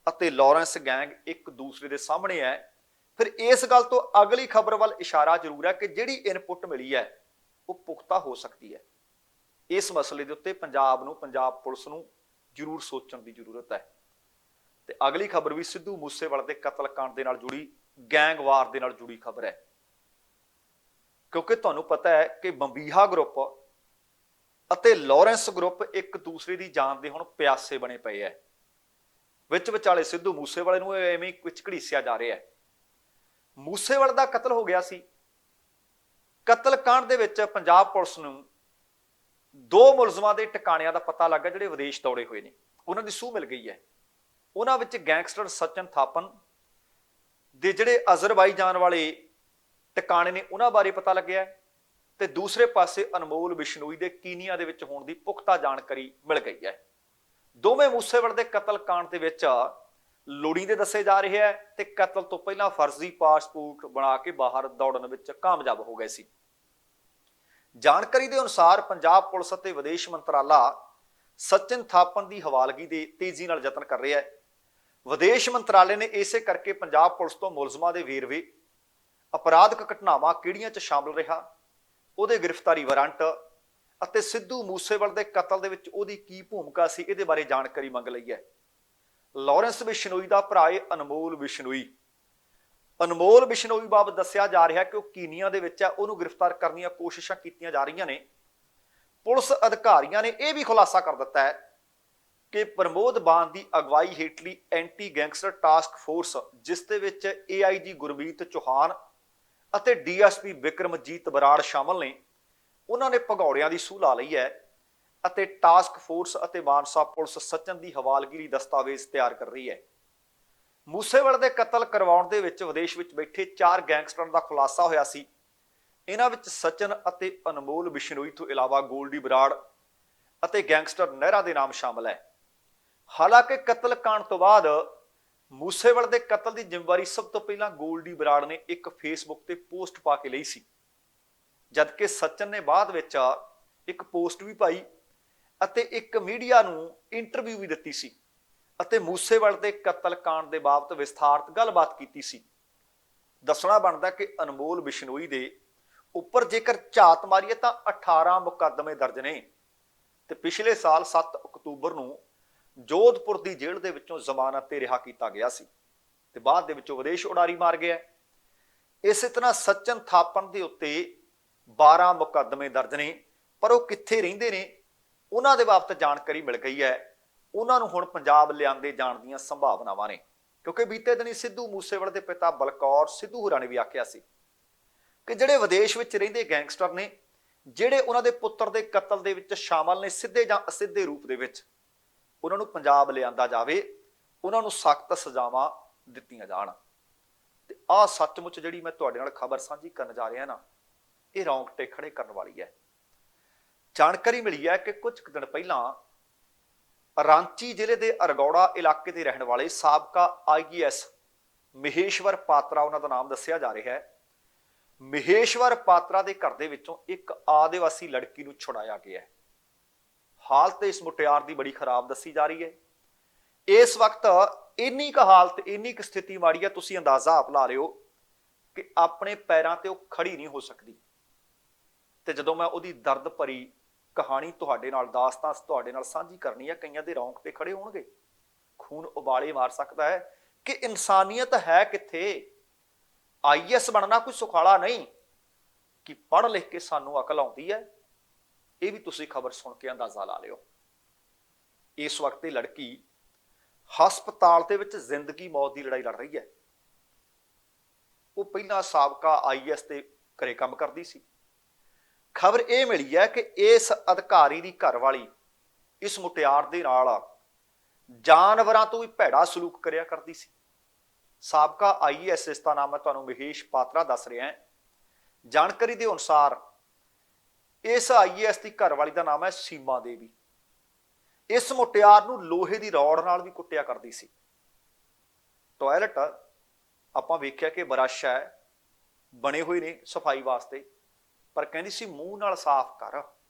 S1: ਅਤੇ ਲਾਰੈਂਸ ਗੈਂਗ ਇੱਕ ਦੂਸਰੇ ਦੇ ਸਾਹਮਣੇ ਹੈ। ਫਿਰ ਇਸ ਗੱਲ ਤੋਂ ਅਗਲੀ ਖਬਰ ਵੱਲ ਇਸ਼ਾਰਾ ਜ਼ਰੂਰ ਹੈ ਕਿ ਜਿਹੜੀ ਇਨਪੁਟ ਮਿਲੀ ਹੈ ਉਹ ਪੁਖਤਾ ਹੋ ਸਕਦੀ ਹੈ। ਇਸ ਮਸਲੇ ਦੇ ਉੱਤੇ ਪੰਜਾਬ ਨੂੰ, ਪੰਜਾਬ ਪੁਲਿਸ ਨੂੰ ਜ਼ਰੂਰ ਸੋਚਣ ਦੀ ਜ਼ਰੂਰਤ ਹੈ। ਤੇ ਅਗਲੀ ਖਬਰ ਵੀ ਸਿੱਧੂ ਮੂਸੇਵਾਲੇ ਦੇ ਕਤਲकांड ਦੇ ਨਾਲ ਜੁੜੀ, ਗੈਂਗਵਾਰ ਦੇ ਨਾਲ ਜੁੜੀ ਖਬਰ ਹੈ। ਕਿਉਂਕਿ ਤੁਹਾਨੂੰ ਪਤਾ ਹੈ ਕਿ ਬੰਬੀਹਾ ਗਰੁੱਪ ਅਤੇ ਲਾਰੈਂਸ ਗਰੁੱਪ ਇੱਕ ਦੂਸਰੇ ਦੀ ਜਾਨ ਦੇ ਹੁਣ ਪਿਆਸੇ ਬਣੇ ਪਏ ਹੈ। ਵਿੱਚ ਵਿਚਾਲੇ ਸਿੱਧੂ ਮੂਸੇਵਾਲੇ ਨੂੰ ਐਵੇਂ ਕੁਝ ਘੜੀਸਿਆ ਜਾ ਰਿਹਾ ਹੈ। ਮੂਸੇਵਾਲੇ ਦਾ ਕਤਲ ਹੋ ਗਿਆ ਸੀ। ਕਤਲकांड ਦੇ ਵਿੱਚ ਪੰਜਾਬ ਪੁਲਿਸ ਨੂੰ ਦੋ ਮੁਲਜ਼ਮਾਂ ਦੇ ਟਿਕਾਣਿਆਂ ਦਾ ਪਤਾ ਲੱਗਾ ਜਿਹੜੇ ਵਿਦੇਸ਼ ਦੌੜੇ ਹੋਏ ਨੇ, ਉਹਨਾਂ ਦੀ ਸੂਹ ਮਿਲ ਗਈ ਹੈ। ਉਹਨਾਂ ਵਿੱਚ ਗੈਂਗਸਟਰ ਸਚਿਨ ਥਾਪਨ ਦੇ ਜਿਹੜੇ ਅਜ਼ਰਬਾਈਜਾਨ ਵਾਲੇ ਟਿਕਾਣੇ ਨੇ ਉਹਨਾਂ ਬਾਰੇ ਪਤਾ ਲੱਗਿਆ, ਤੇ ਦੂਸਰੇ ਪਾਸੇ ਅਨਮੋਲ ਬਿਸ਼ਨੋਈ ਦੇ ਕੀਨੀਆ ਦੇ ਵਿੱਚ ਹੋਣ ਦੀ ਪੁਖਤਾ ਜਾਣਕਾਰੀ ਮਿਲ ਗਈ ਹੈ। ਦੋਵੇਂ ਮੂਸੇਵਾਲੇ ਦੇ ਕਤਲ ਕਾਂਡ ਦੇ ਵਿੱਚ ਲੋੜੀਂਦੇ ਦੱਸੇ ਜਾ ਰਹੇ ਹੈ ਤੇ ਕਤਲ ਤੋਂ ਪਹਿਲਾਂ ਫਰਜ਼ੀ ਪਾਸਪੋਰਟ ਬਣਾ ਕੇ ਬਾਹਰ ਦੌੜਨ ਵਿੱਚ ਕਾਮਯਾਬ ਹੋ ਗਏ ਸੀ। ਜਾਣਕਾਰੀ ਦੇ ਅਨੁਸਾਰ ਪੰਜਾਬ ਪੁਲਿਸ ਅਤੇ ਵਿਦੇਸ਼ ਮੰਤਰਾਲਾ ਸਚਿਨ ਥਾਪਨ ਦੀ ਹਵਾਲਗੀ ਦੇ ਤੇਜ਼ੀ ਨਾਲ ਯਤਨ ਕਰ ਰਿਹਾ ਹੈ। ਵਿਦੇਸ਼ ਮੰਤਰਾਲੇ ਨੇ ਇਸੇ ਕਰਕੇ ਪੰਜਾਬ ਪੁਲਿਸ ਤੋਂ ਮੁਲਜ਼ਮਾਂ ਦੇ ਵੇਰਵੇ, ਅਪਰਾਧਕ ਘਟਨਾਵਾਂ ਕਿਹੜੀਆਂ 'ਚ ਸ਼ਾਮਲ ਰਿਹਾ, ਉਹਦੇ ਗ੍ਰਿਫਤਾਰੀ ਵਾਰੰਟ ਅਤੇ ਸਿੱਧੂ ਮੂਸੇਵਾਲੇ ਦੇ ਕਤਲ ਦੇ ਵਿੱਚ ਉਹਦੀ ਕੀ ਭੂਮਿਕਾ ਸੀ, ਇਹਦੇ ਬਾਰੇ ਜਾਣਕਾਰੀ ਮੰਗ ਲਈ ਹੈ। ਲਾਰੈਂਸ ਬਿਸ਼ਨੋਈ ਦਾ ਭਰਾ ਹੈ ਅਨਮੋਲ ਬਿਸ਼ਨੋਈ। ਅਨਮੋਲ ਬਿਸ਼ਨੋਈ ਬਾਬਤ ਦੱਸਿਆ ਜਾ ਰਿਹਾ ਕਿ ਉਹ ਕੀਨੀਆ ਦੇ ਵਿੱਚ ਹੈ, ਉਹਨੂੰ ਗ੍ਰਿਫਤਾਰ ਕਰਨ ਦੀਆਂ ਕੋਸ਼ਿਸ਼ਾਂ ਕੀਤੀਆਂ ਜਾ ਰਹੀਆਂ ਨੇ। ਪੁਲਿਸ ਅਧਿਕਾਰੀਆਂ ਨੇ ਇਹ ਵੀ ਖੁਲਾਸਾ ਕਰ ਦਿੱਤਾ ਹੈ ਕਿ ਪ੍ਰਮੋਦ ਬਾਨ ਦੀ ਅਗਵਾਈ ਹੇਠਲੀ ਐਂਟੀ ਗੈਂਗਸਟਰ ਟਾਸਕ ਫੋਰਸ, ਜਿਸ ਦੇ ਵਿੱਚ AIG ਗੁਰਮੀਤ ਚੌਹਾਨ ਅਤੇ DSP ਵਿਕਰਮਜੀਤ ਬਰਾੜ ਸ਼ਾਮਲ ਨੇ, ਉਹਨਾਂ ਨੇ ਭਗੌੜਿਆਂ ਦੀ ਸੂਹ ਲਾ ਲਈ ਹੈ ਅਤੇ ਟਾਸਕ ਫੋਰਸ ਅਤੇ ਮਾਨਸਾ ਪੁਲਿਸ ਸਚਿਨ ਦੀ ਹਵਾਲਗੀ ਲਈ ਦਸਤਾਵੇਜ਼ ਤਿਆਰ ਕਰ ਰਹੀ ਹੈ। ਮੂਸੇਵਾਲੇ ਦੇ ਕਤਲ ਕਰਵਾਉਣ ਦੇ ਵਿੱਚ ਵਿਦੇਸ਼ ਵਿੱਚ ਬੈਠੇ 4 ਗੈਂਗਸਟਰਾਂ ਦਾ ਖੁਲਾਸਾ ਹੋਇਆ ਸੀ। ਇਹਨਾਂ ਵਿੱਚ ਸਚਿਨ ਅਤੇ ਅਨਮੋਲ ਬਿਸ਼ਨੋਈ ਤੋਂ ਇਲਾਵਾ ਗੋਲਡੀ ਬਰਾੜ ਅਤੇ ਗੈਂਗਸਟਰ ਨਹਿਰਾ ਦੇ ਨਾਮ ਸ਼ਾਮਲ ਹੈ। ਹਾਲਾਂਕਿ ਕਤਲ ਕਾਂਡ ਤੋਂ ਬਾਅਦ ਮੂਸੇਵਾਲੇ ਦੇ ਕਤਲ ਦੀ ਜ਼ਿੰਮੇਵਾਰੀ ਸਭ ਤੋਂ ਪਹਿਲਾਂ ਗੋਲਡੀ ਬਰਾੜ ਨੇ ਇੱਕ ਫੇਸਬੁੱਕ ਤੇ ਪੋਸਟ ਪਾ ਕੇ ਲਈ ਸੀ, ਜਦਕਿ ਸਚਿਨ ਨੇ ਬਾਅਦ ਵਿੱਚ ਇੱਕ ਪੋਸਟ ਵੀ ਪਾਈ ਅਤੇ ਇੱਕ ਮੀਡੀਆ ਨੂੰ ਇੰਟਰਵਿਊ ਵੀ ਦਿੱਤੀ ਸੀ ਅਤੇ ਮੂਸੇਵਾਲੇ ਦੇ ਕਤਲ ਕਾਂਡ ਦੇ ਬਾਬਤ ਵਿਸਥਾਰਤ ਗੱਲਬਾਤ ਕੀਤੀ ਸੀ। ਦੱਸਣਾ ਬਣਦਾ ਕਿ ਅਨਮੋਲ ਬਿਸ਼ਨੋਈ ਦੇ ਉੱਪਰ ਜੇਕਰ ਝਾਤ ਮਾਰੀਏ ਤਾਂ 18 ਮੁਕੱਦਮੇ ਦਰਜ ਨੇ ਤੇ ਪਿਛਲੇ ਸਾਲ 7 ਅਕਤੂਬਰ ਨੂੰ ਜੋਧਪੁਰ ਦੀ ਜੇਲ੍ਹ ਦੇ ਵਿੱਚੋਂ ਜ਼ਮਾਨਤ ਤੇ ਰਿਹਾ ਕੀਤਾ ਗਿਆ ਸੀ ਤੇ ਬਾਅਦ ਦੇ ਵਿੱਚੋਂ ਵਿਦੇਸ਼ ਉਡਾਰੀ ਮਾਰ ਗਿਆ। ਇਸੇ ਤਰ੍ਹਾਂ ਸਚਿਨ ਥਾਪਨ ਦੇ ਉੱਤੇ 12 ਮੁਕੱਦਮੇ ਦਰਜ ਨੇ, ਪਰ ਉਹ ਕਿੱਥੇ ਰਹਿੰਦੇ ਨੇ ਉਹਨਾਂ ਦੇ ਬਾਬਤ ਜਾਣਕਾਰੀ ਮਿਲ ਗਈ ਹੈ। ਉਹਨਾਂ ਨੂੰ ਹੁਣ ਪੰਜਾਬ ਲਿਆਂਦੇ ਜਾਣ ਦੀਆਂ ਸੰਭਾਵਨਾਵਾਂ ਨੇ, ਕਿਉਂਕਿ ਬੀਤੇ ਦਿਨੀ ਸਿੱਧੂ ਮੂਸੇਵਾਲੇ ਦੇ ਪਿਤਾ ਬਲਕੌਰ ਸਿੱਧੂ ਹੋਰਾਂ ਨੇ ਵੀ ਆਖਿਆ ਸੀ ਕਿ ਜਿਹੜੇ ਵਿਦੇਸ਼ ਵਿੱਚ ਰਹਿੰਦੇ ਗੈਂਗਸਟਰ ਨੇ, ਜਿਹੜੇ ਉਹਨਾਂ ਦੇ ਪੁੱਤਰ ਦੇ ਕਤਲ ਦੇ ਵਿੱਚ ਸ਼ਾਮਲ ਨੇ ਸਿੱਧੇ ਜਾਂ ਅਸਿੱਧੇ ਰੂਪ ਦੇ ਵਿੱਚ, ਉਹਨਾਂ ਨੂੰ ਪੰਜਾਬ ਲਿਆਂਦਾ ਜਾਵੇ, ਉਹਨਾਂ ਨੂੰ ਸਖਤ ਸਜ਼ਾਵਾਂ ਦਿੱਤੀਆਂ ਜਾਣ। ਤੇ ਆਹ ਸੱਚਮੁੱਚ ਜਿਹੜੀ ਮੈਂ ਤੁਹਾਡੇ ਨਾਲ ਖਬਰ ਸਾਂਝੀ ਕਰਨ ਜਾ ਰਿਹਾ ਨਾ, ਇਹ ਰੌਂਗਟੇ ਖੜੇ ਕਰਨ ਵਾਲੀ ਹੈ। ਜਾਣਕਾਰੀ ਮਿਲੀ ਹੈ ਕਿ ਕੁਝ ਦਿਨ ਪਹਿਲਾਂ ਰਾਂਚੀ ਜ਼ਿਲ੍ਹੇ ਦੇ ਅਰਗੌੜਾ ਇਲਾਕੇ ਦੇ ਰਹਿਣ ਵਾਲੇ ਸਾਬਕਾ IAS ਮਹੇਸ਼ਵਰ ਪਾਤਰਾ, ਉਹਨਾਂ ਦਾ ਨਾਮ ਦੱਸਿਆ ਜਾ ਰਿਹਾ ਹੈ, ਮਹੇਸ਼ਵਰ ਪਾਤਰਾ ਦੇ ਘਰ ਦੇ ਵਿੱਚੋਂ ਇੱਕ ਆਦਿਵਾਸੀ ਲੜਕੀ ਨੂੰ ਛੁਡਾਇਆ ਗਿਆ ਹੈ। ਹਾਲਤ ਇਸ ਮੁਟਿਆਰ ਦੀ ਬੜੀ ਖਰਾਬ ਦੱਸੀ ਜਾ ਰਹੀ ਹੈ। ਇਸ ਵਕਤ ਇੰਨੀ ਕੁ ਹਾਲਤ, ਇੰਨੀ ਕੁ ਸਥਿਤੀ ਮਾੜੀ ਹੈ, ਤੁਸੀਂ ਅੰਦਾਜ਼ਾ ਆਪ ਲਾ ਲਿਓ ਕਿ ਆਪਣੇ ਪੈਰਾਂ ਤੇ ਉਹ ਖੜੀ ਨਹੀਂ ਹੋ ਸਕਦੀ। ਤੇ ਜਦੋਂ ਮੈਂ ਉਹਦੀ ਦਰਦ ਭਰੀ ਕਹਾਣੀ ਤੁਹਾਡੇ ਨਾਲ, ਦਾਸਤਾਨ ਤੁਹਾਡੇ ਨਾਲ ਸਾਂਝੀ ਕਰਨੀ ਹੈ, ਕਈਆਂ ਦੇ ਰੌਂਗਟੇ ਖੜੇ ਹੋਣਗੇ, ਖੂਨ ਉਬਾਲੇ ਮਾਰ ਸਕਦਾ ਹੈ ਕਿ ਇਨਸਾਨੀਅਤ ਹੈ ਕਿੱਥੇ। IAS ਬਣਨਾ ਕੋਈ ਸੁਖਾਲਾ ਨਹੀਂ ਕਿ ਪੜ੍ਹ ਲਿਖ ਕੇ ਸਾਨੂੰ ਅਕਲ ਆਉਂਦੀ ਹੈ। ਇਹ ਵੀ ਤੁਸੀਂ ਖਬਰ ਸੁਣ ਕੇ ਅੰਦਾਜ਼ਾ ਲਾ ਲਿਓ। ਇਸ ਵਕਤ ਇਹ ਲੜਕੀ ਹਸਪਤਾਲ ਦੇ ਵਿੱਚ ਜ਼ਿੰਦਗੀ ਮੌਤ ਦੀ ਲੜਾਈ ਲੜ ਰਹੀ ਹੈ। ਉਹ ਪਹਿਲਾਂ ਸਾਬਕਾ IAS ਦੇ ਘਰੇ ਕੰਮ ਕਰਦੀ ਸੀ। ਖਬਰ ਇਹ ਮਿਲੀ ਹੈ ਕਿ ਇਸ ਅਧਿਕਾਰੀ ਦੀ ਘਰਵਾਲੀ ਇਸ ਮੁਟਿਆਰ ਦੇ ਨਾਲ ਜਾਨਵਰਾਂ ਤੋਂ ਵੀ ਭੈੜਾ ਸਲੂਕ ਕਰਿਆ ਕਰਦੀ ਸੀ। ਸਾਬਕਾ IAS, ਇਸ ਦਾ ਨਾਮ ਮੈਂ ਤੁਹਾਨੂੰ ਮਹੇਸ਼ ਪਾਤਰਾ ਦੱਸ ਰਿਹਾ। ਜਾਣਕਾਰੀ ਦੇ ਅਨੁਸਾਰ ਇਸ IAS ਦੀ ਘਰਵਾਲੀ ਦਾ ਨਾਮ ਹੈ ਸੀਮਾ ਦੇਵੀ। ਇਸ ਮੁਟਿਆਰ ਨੂੰ ਲੋਹੇ ਦੀ ਰੌੜ ਨਾਲ ਵੀ ਕੁੱਟਿਆ ਕਰਦੀ ਸੀ। ਟਾਇਲਟ ਆਪਾਂ ਵੇਖਿਆ ਕਿ ਬਰਸ਼ ਹੈ, ਬਣੇ ਹੋਏ ਨੇ ਸਫਾਈ ਵਾਸਤੇ, ਪਰ ਕਹਿੰਦੀ ਸੀ ਮੂੰਹ ਨਾਲ ਸਾਫ਼ ਕਰ,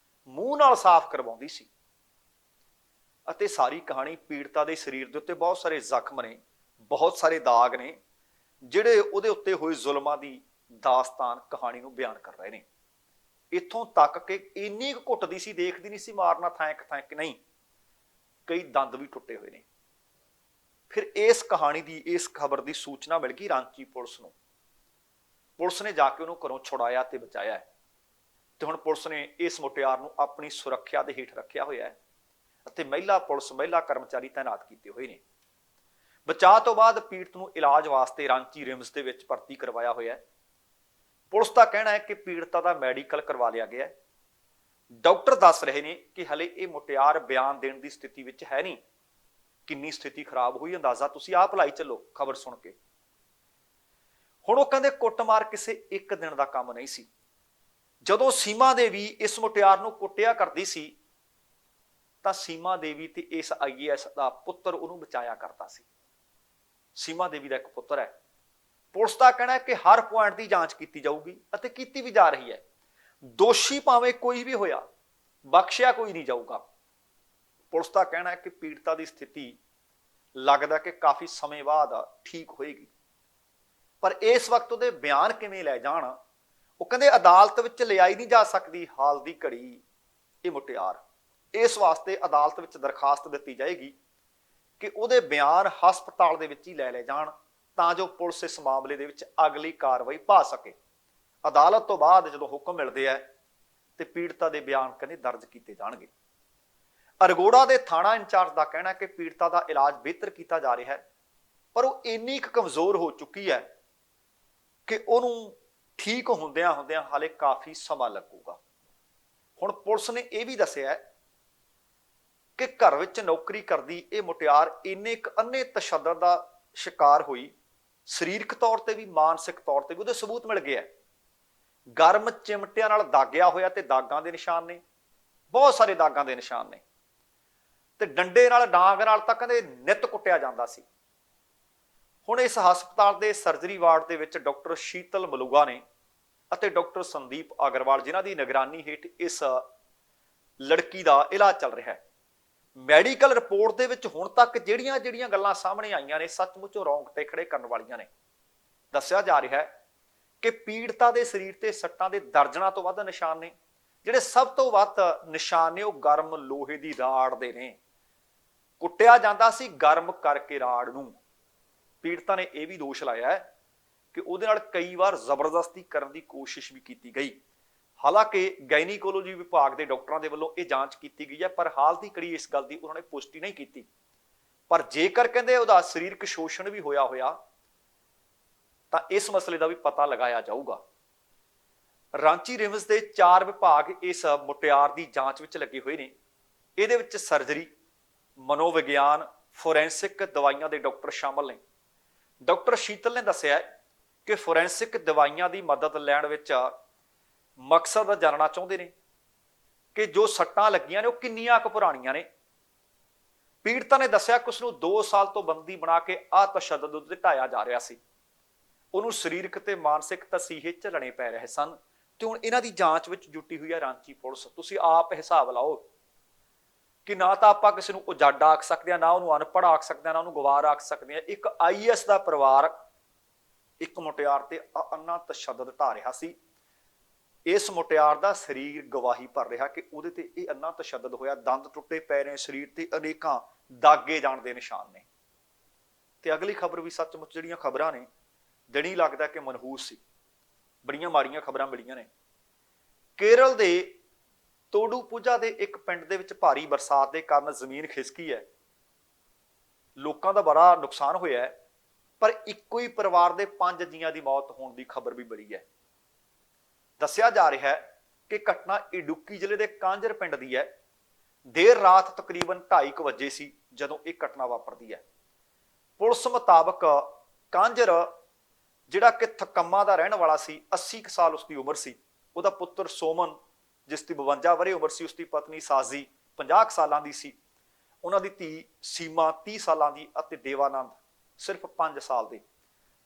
S1: ਮੂੰਹ ਨਾਲ ਸਾਫ਼ ਕਰਵਾਉਂਦੀ ਸੀ। ਅਤੇ ਸਾਰੀ ਕਹਾਣੀ ਪੀੜਤਾ ਦੇ ਸਰੀਰ ਦੇ ਉੱਤੇ ਬਹੁਤ ਸਾਰੇ ਜ਼ਖਮ ਨੇ, ਬਹੁਤ ਸਾਰੇ ਦਾਗ ਨੇ, ਜਿਹੜੇ ਉਹਦੇ ਉੱਤੇ ਹੋਏ ਜ਼ੁਲਮਾਂ ਦੀ ਦਾਸਤਾਨ ਕਹਾਣੀ ਨੂੰ ਬਿਆਨ ਕਰ ਰਹੇ ਨੇ। ਇੱਥੋਂ ਤੱਕ ਕਿ ਇੰਨੀ ਕੁ ਘੁੱਟਦੀ ਸੀ, ਦੇਖਦੀ ਨਹੀਂ ਸੀ ਮਾਰਨਾ ਥੈਂਕ ਥੈਂਕ ਨਹੀਂ, ਕਈ ਦੰਦ ਵੀ ਟੁੱਟੇ ਹੋਏ ਨੇ। ਫਿਰ ਇਸ ਕਹਾਣੀ ਦੀ, ਇਸ ਖਬਰ ਦੀ ਸੂਚਨਾ ਮਿਲ ਗਈ ਰਾਂਚੀ ਪੁਲਿਸ ਨੂੰ। ਪੁਲਿਸ ਨੇ ਜਾ ਕੇ ਉਹਨੂੰ ਘਰੋਂ ਛੁਡਾਇਆ ਤੇ ਬਚਾਇਆ ਹੈ। ਤੇ ਹੁਣ ਪੁਲਿਸ ਨੇ ਇਸ ਮੁਟਿਆਰ ਨੂੰ ਆਪਣੀ ਸੁਰੱਖਿਆ ਦੇ ਹੇਠ ਰੱਖਿਆ ਹੋਇਆ ਹੈ ਅਤੇ ਮਹਿਲਾ ਪੁਲਿਸ, ਮਹਿਲਾ ਕਰਮਚਾਰੀ ਤਾਇਨਾਤ ਕੀਤੇ ਹੋਏ ਨੇ। ਬਚਾਅ ਤੋਂ ਬਾਅਦ ਪੀੜਤ ਨੂੰ ਇਲਾਜ ਵਾਸਤੇ ਰਾਂਚੀ ਰਿਮਸ ਦੇ ਵਿੱਚ ਭਰਤੀ ਕਰਵਾਇਆ ਹੋਇਆ ਹੈ। ਪੁਲਿਸ ਦਾ ਕਹਿਣਾ ਹੈ ਕਿ ਪੀੜਤਾ ਦਾ ਮੈਡੀਕਲ ਕਰਵਾ ਲਿਆ ਗਿਆ ਹੈ। ਡਾਕਟਰ ਦੱਸ ਰਹੇ ਨੇ ਕਿ ਹਲੇ ਇਹ ਮੁਟਿਆਰ ਬਿਆਨ ਦੇਣ ਦੀ ਸਥਿਤੀ ਵਿੱਚ ਹੈ ਨਹੀਂ। ਕਿੰਨੀ ਸਥਿਤੀ ਖਰਾਬ ਹੋਈ ਅੰਦਾਜ਼ਾ ਤੁਸੀਂ ਆਪ ਲਾਈ ਚੱਲੋ ਖਬਰ ਸੁਣ ਕੇ। ਹੁਣ ਉਹ ਕਹਿੰਦੇ ਕੁੱਟਮਾਰ ਕਿਸੇ ਇੱਕ ਦਿਨ ਦਾ ਕੰਮ ਨਹੀਂ ਸੀ। ਜਦੋਂ ਸੀਮਾ ਦੇਵੀ ਇਸ ਮੁਟਿਆਰ ਨੂੰ ਕੁੱਟਿਆ ਕਰਦੀ ਸੀ ਤਾਂ ਸੀਮਾ ਦੇਵੀ ਤੇ ਇਸ ਆਈਏਐਸ ਦਾ ਪੁੱਤਰ ਉਹਨੂੰ ਬਚਾਇਆ ਕਰਦਾ ਸੀ। ਸੀਮਾ ਦੇਵੀ ਦਾ ਇੱਕ ਪੁੱਤਰ ਹੈ। ਪੁਲਿਸ ਦਾ ਕਹਿਣਾ ਹੈ ਕਿ ਹਰ ਪੁਆਇੰਟ ਦੀ ਜਾਂਚ ਕੀਤੀ ਜਾਊਗੀ ਅਤੇ ਕੀਤੀ ਵੀ ਜਾ ਰਹੀ ਹੈ। ਦੋਸ਼ੀ ਭਾਵੇਂ ਕੋਈ ਵੀ ਹੋਇਆ, ਬਖਸ਼ਿਆ ਕੋਈ ਨਹੀਂ ਜਾਊਗਾ। ਪੁਲਿਸ ਦਾ ਕਹਿਣਾ ਹੈ ਕਿ ਪੀੜਤਾ ਦੀ ਸਥਿਤੀ ਲੱਗਦਾ ਕਿ ਕਾਫੀ ਸਮੇਂ ਬਾਅਦ ਠੀਕ ਹੋਏਗੀ, ਪਰ ਇਸ ਵਕਤ ਉਹਦੇ ਬਿਆਨ ਕਿਵੇਂ ਲੈ ਜਾਣ, ਉਹ ਕਹਿੰਦੇ ਅਦਾਲਤ ਵਿੱਚ ਲਿਆਈ ਨਹੀਂ ਜਾ ਸਕਦੀ ਹਾਲ ਦੀ ਘੜੀ ਇਹ ਮੁਟਿਆਰ। ਇਸ ਵਾਸਤੇ ਅਦਾਲਤ ਵਿੱਚ ਦਰਖਾਸਤ ਦਿੱਤੀ ਜਾਏਗੀ ਕਿ ਉਹਦੇ ਬਿਆਨ ਹਸਪਤਾਲ ਦੇ ਵਿੱਚ ਹੀ ਲੈ ਜਾਣ, ਤਾਂ ਜੋ ਪੁਲਿਸ ਇਸ ਮਾਮਲੇ ਦੇ ਵਿੱਚ ਅਗਲੀ ਕਾਰਵਾਈ ਪਾ ਸਕੇ। ਅਦਾਲਤ ਤੋਂ ਬਾਅਦ ਜਦੋਂ ਹੁਕਮ ਮਿਲਦੇ ਆ ਤੇ ਪੀੜਤਾ ਦੇ ਬਿਆਨ ਕਹਿੰਦੇ ਦਰਜ ਕੀਤੇ ਜਾਣਗੇ। ਅਰਗੋੜਾ ਦੇ ਥਾਣਾ ਇੰਚਾਰਜ ਦਾ ਕਹਿਣਾ ਕਿ ਪੀੜਤਾ ਦਾ ਇਲਾਜ ਬਿਹਤਰ ਕੀਤਾ ਜਾ ਰਿਹਾ ਹੈ, ਪਰ ਉਹ ਇੰਨੀ ਕੁ ਕਮਜ਼ੋਰ ਹੋ ਚੁੱਕੀ ਹੈ ਕਿ ਉਹਨੂੰ ਠੀਕ ਹੁੰਦਿਆਂ ਹੁੰਦਿਆਂ ਹਾਲੇ ਕਾਫੀ ਸਮਾਂ ਲੱਗੂਗਾ। ਹੁਣ ਪੁਲਿਸ ਨੇ ਇਹ ਵੀ ਦੱਸਿਆ ਕਿ ਘਰ ਵਿੱਚ ਨੌਕਰੀ ਕਰਦੀ ਇਹ ਮੁਟਿਆਰ ਇੰਨੇ ਕੁ ਅੰਨੇ ਤਸ਼ੱਦਦ ਦਾ ਸ਼ਿਕਾਰ ਹੋਈ, ਸਰੀਰਕ ਤੌਰ ਤੇ ਵੀ ਮਾਨਸਿਕ ਤੌਰ ਤੇ ਵੀ ਉਹਦੇ ਸਬੂਤ ਮਿਲ ਗਏ। ਗਰਮ ਚਿਮਟਿਆਂ ਨਾਲ ਦਾਗਿਆ ਹੋਇਆ ਤੇ ਦਾਗਾਂ ਦੇ ਨਿਸ਼ਾਨ ਨੇ, ਬਹੁਤ ਸਾਰੇ ਦਾਗਾਂ ਦੇ ਨਿਸ਼ਾਨ ਨੇ, ਤੇ ਡੰਡੇ ਨਾਲ ਡਾਂਗ ਨਾਲ ਤਾਂ ਕਹਿੰਦੇ ਨਿੱਤ ਕੁੱਟਿਆ ਜਾਂਦਾ ਸੀ। ਹੁਣ ਇਸ ਹਸਪਤਾਲ ਦੇ ਸਰਜਰੀ ਵਾਰਡ ਦੇ ਵਿੱਚ ਡਾਕਟਰ ਸ਼ੀਤਲ ਮਲੂਗਾ ਨੇ ਅਤੇ ਡਾਕਟਰ ਸੰਦੀਪ ਅਗਰਵਾਲ, ਜਿਨ੍ਹਾਂ ਦੀ ਨਿਗਰਾਨੀ ਹੇਠ ਇਸ ਲੜਕੀ ਦਾ ਇਲਾਜ ਚੱਲ ਰਿਹਾ ਹੈ। ਮੈਡੀਕਲ ਰਿਪੋਰਟ ਦੇ ਵਿੱਚ ਹੁਣ ਤੱਕ ਜਿਹੜੀਆਂ ਗੱਲਾਂ ਸਾਹਮਣੇ ਆਈਆਂ ਨੇ ਸੱਚਮੁੱਚ ਰੌਂਗਟੇ ਖੜੇ ਕਰਨ ਵਾਲੀਆਂ ਨੇ। ਦੱਸਿਆ ਜਾ ਰਿਹਾ ਹੈ ਕਿ ਪੀੜਤਾ ਦੇ ਸਰੀਰ ਤੇ ਸੱਟਾਂ ਦੇ ਦਰਜਨਾਂ ਤੋਂ ਵੱਧ ਨਿਸ਼ਾਨ ਨੇ। ਜਿਹੜੇ ਸਭ ਤੋਂ ਵੱਧ ਨਿਸ਼ਾਨ ਨੇ ਉਹ ਗਰਮ ਲੋਹੇ ਦੀ ਰਾੜ ਦੇ ਨੇ। ਕੁੱਟਿਆ ਜਾਂਦਾ ਸੀ ਗਰਮ ਕਰਕੇ ਰਾੜ ਨੂੰ। ਪੀੜਤਾ ਨੇ ਇਹ ਵੀ ਦੋਸ਼ ਲਾਇਆ ਹੈ ਕਿ ਉਹਦੇ ਨਾਲ ਕਈ ਵਾਰ ਜ਼ਬਰਦਸਤੀ ਕਰਨ ਦੀ ਕੋਸ਼ਿਸ਼ ਵੀ ਕੀਤੀ ਗਈ। ਹਾਲਾਂਕਿ ਗਾਇਨੀਕੋਲੋਜੀ ਵਿਭਾਗ ਦੇ ਡਾਕਟਰਾਂ ਦੇ ਵੱਲੋਂ ਇਹ ਜਾਂਚ ਕੀਤੀ ਗਈ ਹੈ, ਪਰ ਹਾਲ ਦੀ ਘੜੀ ਇਸ ਗੱਲ ਦੀ ਉਹਨਾਂ ਨੇ ਪੁਸ਼ਟੀ ਨਹੀਂ ਕੀਤੀ। ਪਰ ਜੇਕਰ ਕਹਿੰਦੇ ਉਹਦਾ ਸਰੀਰਕ ਸ਼ੋਸ਼ਣ ਵੀ ਹੋਇਆ ਤਾਂ ਇਸ ਮਸਲੇ ਦਾ ਵੀ ਪਤਾ ਲਗਾਇਆ ਜਾਊਗਾ। ਰਾਂਚੀ ਰਿਮਸ ਦੇ 4 ਵਿਭਾਗ ਇਸ ਮੁਟਿਆਰ ਦੀ ਜਾਂਚ ਵਿੱਚ ਲੱਗੇ ਹੋਏ ਨੇ। ਇਹਦੇ ਵਿੱਚ ਸਰਜਰੀ, ਮਨੋਵਿਗਿਆਨ, ਫੋਰੈਂਸਿਕ ਦਵਾਈਆਂ ਦੇ ਡਾਕਟਰ ਸ਼ਾਮਲ ਨੇ। ਡਾਕਟਰ ਸ਼ੀਤਲ ਨੇ ਦੱਸਿਆ ਕਿ ਫੋਰੈਂਸਿਕ ਦਵਾਈਆਂ ਦੀ ਮਦਦ ਲੈਣ ਵਿੱਚ ਮਕਸਦ ਜਾਣਨਾ ਚਾਹੁੰਦੇ ਨੇ ਕਿ ਜੋ ਸੱਟਾਂ ਲੱਗੀਆਂ ਨੇ ਉਹ ਕਿੰਨੀਆਂ ਕੁ ਪੁਰਾਣੀਆਂ ਨੇ। ਪੀੜਤਾ ਨੇ ਦੱਸਿਆ ਕਿ ਉਸਨੂੰ 2 ਸਾਲ ਤੋਂ ਬੰਦੀ ਬਣਾ ਕੇ ਤਸ਼ੱਦਦ ਉੱਤੇ ਢਾਇਆ ਜਾ ਰਿਹਾ ਸੀ। ਉਹਨੂੰ ਸਰੀਰਕ ਤੇ ਮਾਨਸਿਕ ਤਸੀਹੇ ਝੱਲਣੇ ਪੈ ਰਹੇ ਸਨ ਤੇ ਹੁਣ ਇਹਨਾਂ ਦੀ ਜਾਂਚ ਵਿੱਚ ਜੁਟੀ ਹੋਈ ਹੈ ਰਾਂਚੀ ਪੁਲਿਸ। ਤੁਸੀਂ ਆਪ ਹਿਸਾਬ ਲਾਓ ਕਿ ਨਾ ਤਾਂ ਆਪਾਂ ਕਿਸੇ ਨੂੰ ਉਜਾੜਾ ਆਖ ਸਕਦੇ ਹਾਂ, ਨਾ ਉਹਨੂੰ ਅਨਪੜ੍ਹ ਆਖ ਸਕਦੇ ਹਾਂ, ਨਾ ਉਹਨੂੰ ਗਵਾਰ ਆਖ ਸਕਦੇ ਹਾਂ। ਇੱਕ ਆਈਐਸ ਦਾ ਪਰਿਵਾਰ ਇੱਕ ਮੁਟਿਆਰ ਤੇ ਅੰਨਾ ਤਸ਼ੱਦਦ ਢਾ ਰਿਹਾ ਸੀ। ਇਸ ਮੁਟਿਆਰ ਦਾ ਸਰੀਰ ਗਵਾਹੀ ਭਰ ਰਿਹਾ ਕਿ ਉਹਦੇ ਤੇ ਇਹ ਅੰਨਾ ਤਸ਼ੱਦਦ ਹੋਇਆ। ਦੰਦ ਟੁੱਟੇ ਪਏ ਨੇ, ਸਰੀਰ ਤੇ ਅਨੇਕਾਂ ਦਾਗੇ ਜਾਣ ਦੇ ਨਿਸ਼ਾਨ ਨੇ। ਤੇ ਅਗਲੀ ਖਬਰ ਵੀ ਸੱਚਮੁੱਚ ਜਿਹੜੀਆਂ ਖਬਰਾਂ ਨੇ ਦਿਨੀ ਲੱਗਦਾ ਕਿ ਮਨਹੂਸ ਸੀ। ਬੜੀਆਂ ਮਾੜੀਆਂ ਖਬਰਾਂ ਮਿਲੀਆਂ ਨੇ। ਕੇਰਲ ਦੇ ਤੋਡੂਪੁਝਾ ਦੇ ਇੱਕ ਪਿੰਡ ਦੇ ਵਿੱਚ ਭਾਰੀ ਬਰਸਾਤ ਦੇ ਕਾਰਨ ਜ਼ਮੀਨ ਖਿਸਕੀ ਹੈ। ਲੋਕਾਂ ਦਾ ਬੜਾ ਨੁਕਸਾਨ ਹੋਇਆ ਹੈ, ਪਰ ਇੱਕੋ ਹੀ ਪਰਿਵਾਰ ਦੇ 5 ਜੀਆਂ ਦੀ ਮੌਤ ਹੋਣ ਦੀ ਖਬਰ ਵੀ ਮਿਲੀ ਹੈ। ਦੱਸਿਆ ਜਾ ਰਿਹਾ ਹੈ ਕਿ ਘਟਨਾ ਇਡੁੱਕੀ ਜ਼ਿਲ੍ਹੇ ਦੇ ਕਾਂਜਰ ਪਿੰਡ ਦੀ ਹੈ। ਦੇਰ ਰਾਤ ਤਕਰੀਬਨ 2:30 ਵਜੇ ਸੀ ਜਦੋਂ ਇਹ ਘਟਨਾ ਵਾਪਰਦੀ ਹੈ। ਪੁਲਿਸ ਮੁਤਾਬਕ ਕਾਂਜਰ ਜਿਹੜਾ ਕਿ ਥਕੰਮਾ ਦਾ ਰਹਿਣ ਵਾਲਾ ਸੀ, 80 ਸਾਲ ਉਸਦੀ ਉਮਰ ਸੀ। ਉਹਦਾ ਪੁੱਤਰ ਸੋਮਨ ਜਿਸ ਦੀ 52 ਵਰ੍ਹੇ ਉਮਰ ਸੀ, ਉਸਦੀ ਪਤਨੀ ਸਾਜ਼ੀ 50 ਸਾਲਾਂ ਦੀ ਸੀ, ਉਹਨਾਂ ਦੀ ਧੀ ਸੀਮਾ 30 ਸਾਲਾਂ ਦੀ ਅਤੇ ਦੇਵਾਨੰਦ ਸਿਰਫ 5 ਸਾਲ ਦੇ।